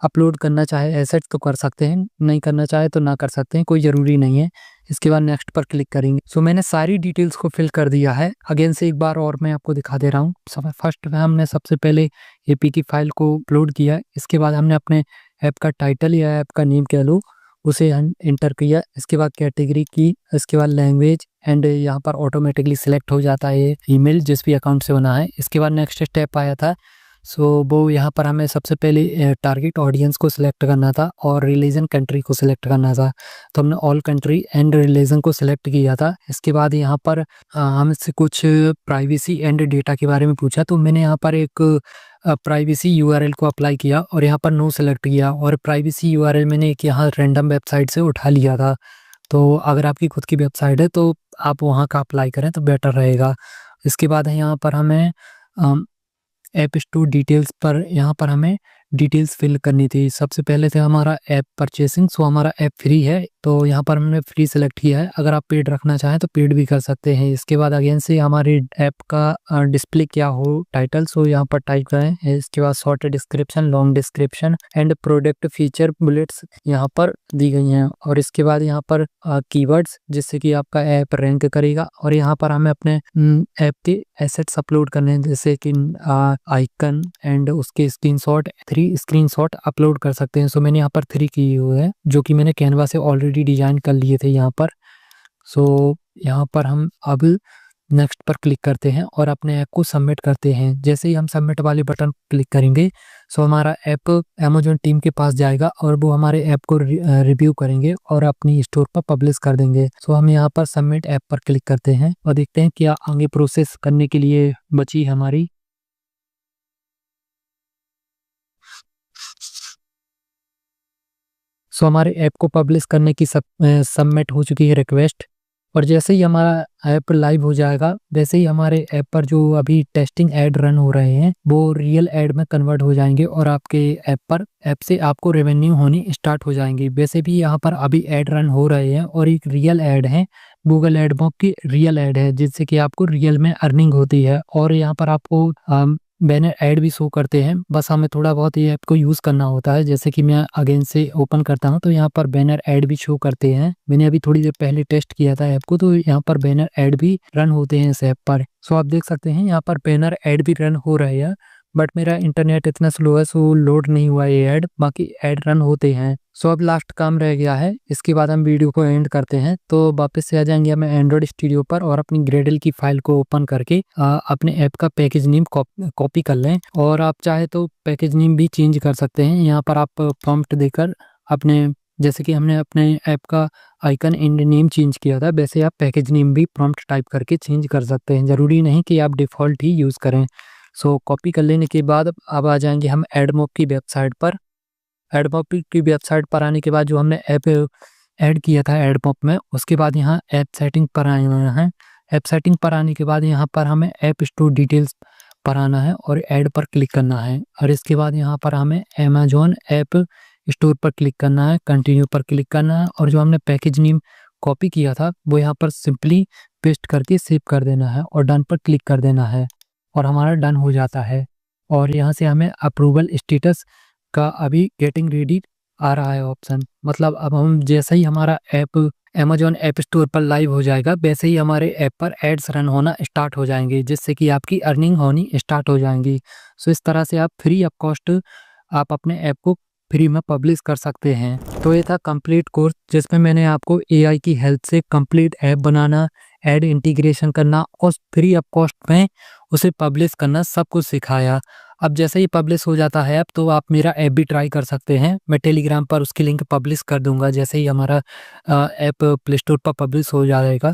अपलोड करना चाहे एसेट्स तो कर सकते हैं, नहीं करना चाहे तो ना कर सकते हैं, कोई ज़रूरी नहीं है। इसके बाद नेक्स्ट पर क्लिक करेंगे। सो मैंने सारी डिटेल्स को फिल कर दिया है। अगेन से एक बार और मैं आपको दिखा दे रहा हूँ। फर्स्ट में हमने सबसे पहले एपी की फाइल को अपलोड किया। इसके बाद हमने अपने ऐप का टाइटल या ऐप का नेम कह लो उसे हम इंटर किया। इसके बाद कैटेगरी की, इसके बाद लैंग्वेज एंड यहाँ पर ऑटोमेटिकली सिलेक्ट हो जाता है ईमेल जिस भी अकाउंट से बना है। इसके बाद नेक्स्ट स्टेप आया था, सो वो यहाँ पर हमें सबसे पहले टारगेट ऑडियंस को सिलेक्ट करना था और रिलीजन कंट्री को सिलेक्ट करना था। तो हमने ऑल कंट्री एंड रिलीजन को सिलेक्ट किया था। इसके बाद यहाँ पर हमसे कुछ प्राइवेसी एंड डेटा के बारे में पूछा, तो मैंने यहाँ पर एक प्राइवेसी यूआरएल को अप्लाई किया और यहाँ पर नो सेलेक्ट किया और प्राइवेसी यूआरएल मैंने एक यहाँ रैंडम वेबसाइट से उठा लिया था। तो अगर आपकी खुद की वेबसाइट है तो आप वहाँ का अप्लाई करें तो बेटर रहेगा। इसके बाद यहाँ पर हमें ऐप स्टोर डिटेल्स पर यहाँ पर हमें डिटेल्स फिल करनी थी। सबसे पहले थे हमारा ऐप परचेसिंग, सो हमारा ऐप फ्री है तो यहाँ पर हमने फ्री सेलेक्ट किया है। अगर आप पेड रखना चाहें तो पेड भी कर सकते हैं। इसके बाद अगेन से हमारे ऐप का डिस्प्ले क्या हो टाइटल, सो यहाँ पर टाइप करें। इसके बाद short description, long description and product feature bullets यहाँ पर दी गई हैं और इसके बाद यहाँ पर कीवर्ड्स जिससे कि आपका ऐप रैंक करेगा और यहाँ पर हमें अपने ऐप के एसेट्स अपलोड करने हैं जैसे कि आइकन एंड उसके स्क्रीनशॉट, 3 स्क्रीनशॉट अपलोड कर सकते हैं। सो मैंने यहाँ पर 3 किए हुए हैं जो कि मैंने कैनवा से ऑलरेडी डिजाइन कर लिए थे यहाँ पर। सो यहाँ पर हम अब नेक्स्ट पर क्लिक करते हैं और अपने ऐप को सबमिट करते हैं। जैसे ही हम सबमिट वाले बटन क्लिक करेंगे सो हमारा ऐप अमेजोन टीम के पास जाएगा और वो हमारे ऐप को रिव्यू करेंगे और अपनी स्टोर पर पब्लिश कर देंगे। सो हम यहाँ पर सबमिट ऐप पर क्लिक करते हैं और देखते हैं क्या आगे प्रोसेस करने के लिए बची हमारी। सो हमारे ऐप को पब्लिश करने की सबमिट हो चुकी है रिक्वेस्ट और जैसे ही हमारा ऐप लाइव हो जाएगा वैसे ही हमारे ऐप पर जो अभी टेस्टिंग ऐड रन हो रहे हैं वो रियल ऐड में कन्वर्ट हो जाएंगे और आपके ऐप से आपको रेवेन्यू होनी स्टार्ट हो जाएंगी। वैसे भी यहाँ पर अभी ऐड रन हो रहे हैं और एक रियल ऐड है, गूगल एडमॉब की रियल ऐड है जिससे कि आपको रियल में अर्निंग होती है और यहाँ पर आपको बैनर ऐड भी शो करते हैं। बस हमें थोड़ा बहुत ये ऐप को यूज़ करना होता है। जैसे कि मैं अगेन से ओपन करता हूं तो यहाँ पर बैनर ऐड भी शो करते हैं। मैंने अभी थोड़ी देर पहले टेस्ट किया था ऐप को तो यहाँ पर बैनर ऐड भी रन होते हैं इस ऐप पर। सो आप देख सकते हैं यहाँ पर बैनर ऐड भी रन हो रहे हैं बट मेरा इंटरनेट इतना स्लो है सो लोड नहीं हुआ ये ऐड, बाकी ऐड रन होते हैं। सो अब लास्ट काम रह गया है, इसके बाद हम वीडियो को एंड करते हैं। तो वापस से आ जाएंगे हमें एंड्रॉइड स्टूडियो पर और अपनी ग्रेडल की फाइल को ओपन करके अपने ऐप का पैकेज नेम कॉपी कर लें। और आप चाहे तो पैकेज नेम भी चेंज कर सकते हैं। यहाँ पर आप प्रॉम्प्ट देकर अपने, जैसे कि हमने अपने ऐप का आइकन एंड नेम चेंज किया था, वैसे आप पैकेज नेम भी प्रॉम्प्ट टाइप करके चेंज कर सकते हैं। ज़रूरी नहीं कि आप डिफ़ॉल्ट ही यूज़ करें। सो कॉपी कर लेने के बाद अब आ जाएंगे हम एडमॉब की वेबसाइट पर। एडमॉब की वेबसाइट पर आने के बाद जो हमने ऐप ऐड किया था एडमॉब में, उसके बाद यहाँ ऐप सेटिंग पर आए हुए हैं। ऐप सेटिंग पर आने के बाद यहाँ पर हमें ऐप स्टोर डिटेल्स पर आना है और ऐड पर क्लिक करना है। और इसके बाद यहाँ पर हमें अमेजोन ऐप स्टोर पर क्लिक करना है, कंटिन्यू पर क्लिक करना है और जो हमने पैकेज नेम कॉपी किया था वो यहाँ पर सिंपली पेस्ट करके सेव कर देना है और डन पर क्लिक कर देना है और हमारा डन हो जाता है। और यहाँ से हमें अप्रूवल स्टेटस का अभी गेटिंग रेडी आ रहा है ऑप्शन, मतलब अब हम जैसे ही हमारा ऐप अमेजोन ऐप स्टोर पर लाइव हो जाएगा वैसे ही हमारे ऐप पर एड्स रन होना स्टार्ट हो जाएंगे, जिससे कि आपकी अर्निंग होनी स्टार्ट हो जाएंगी। सो इस तरह से आप फ्री ऑफ कॉस्ट आप अपने ऐप को फ्री में पब्लिश कर सकते हैं। तो ये था कंप्लीट कोर्स जिसमें मैंने आपको एआई की हेल्प से कंप्लीट ऐप बनाना, ऐड इंटीग्रेशन करना और फ्री ऑफ कॉस्ट में उसे पब्लिश करना सब कुछ सिखाया। अब जैसे ही पब्लिश हो जाता है ऐप तो आप मेरा ऐप भी ट्राई कर सकते हैं। मैं टेलीग्राम पर उसकी लिंक पब्लिश कर दूंगा जैसे ही हमारा ऐप प्ले स्टोर पर पब्लिश हो जाएगा।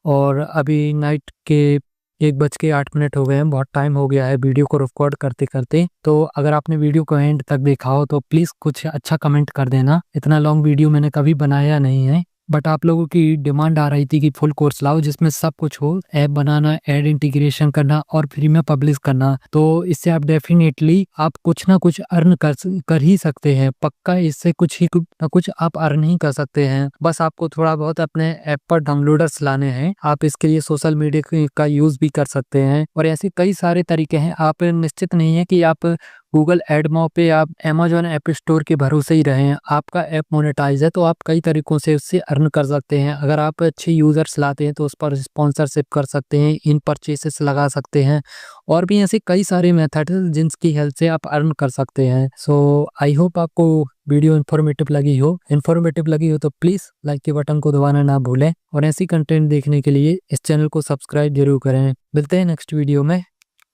और अभी नाइट के 1:08 हो गए हैं, बहुत टाइम हो गया है वीडियो को रिकॉर्ड करते करते। तो अगर आपने वीडियो को एंड तक देखा हो तो प्लीज़ कुछ अच्छा कमेंट कर देना। इतना लॉन्ग वीडियो मैंने कभी बनाया नहीं है, बट आप लोगों की डिमांड आ रही थी कि फुल कोर्स लाओ जिसमें सब कुछ हो, ऐप बनाना, ऐड इंटीग्रेशन करना और फ्री में पब्लिश करना। तो इससे आप डेफिनेटली आप कुछ ना कुछ अर्न कर ही सकते हैं, पक्का इससे कुछ ही ना कुछ आप अर्न ही कर सकते हैं। बस आपको थोड़ा बहुत अपने ऐप पर डाउनलोडर्स लाने हैं। आप इसके लिए सोशल मीडिया का यूज भी कर सकते हैं और ऐसे कई सारे तरीके हैं। आप निश्चित नहीं है कि आप गूगल एडमॉब पे आप अमेजोन ऐप स्टोर के भरोसे ही रहें। आपका ऐप मोनेटाइज है तो आप कई तरीकों से उससे अर्न कर सकते हैं। अगर आप अच्छे यूजर्स लाते हैं तो उस पर स्पॉन्सरशिप कर सकते हैं, इन परचेसेस लगा सकते हैं और भी ऐसे कई सारे मेथड हैं जिनकी हेल्प से आप अर्न कर सकते हैं। सो आई होप आपको वीडियो इन्फॉर्मेटिव लगी हो तो प्लीज़ लाइक के बटन को दबाना ना भूलें और ऐसी कंटेंट देखने के लिए इस चैनल को सब्सक्राइब जरूर करें। मिलते हैं नेक्स्ट वीडियो में।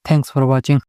Thanks for watching.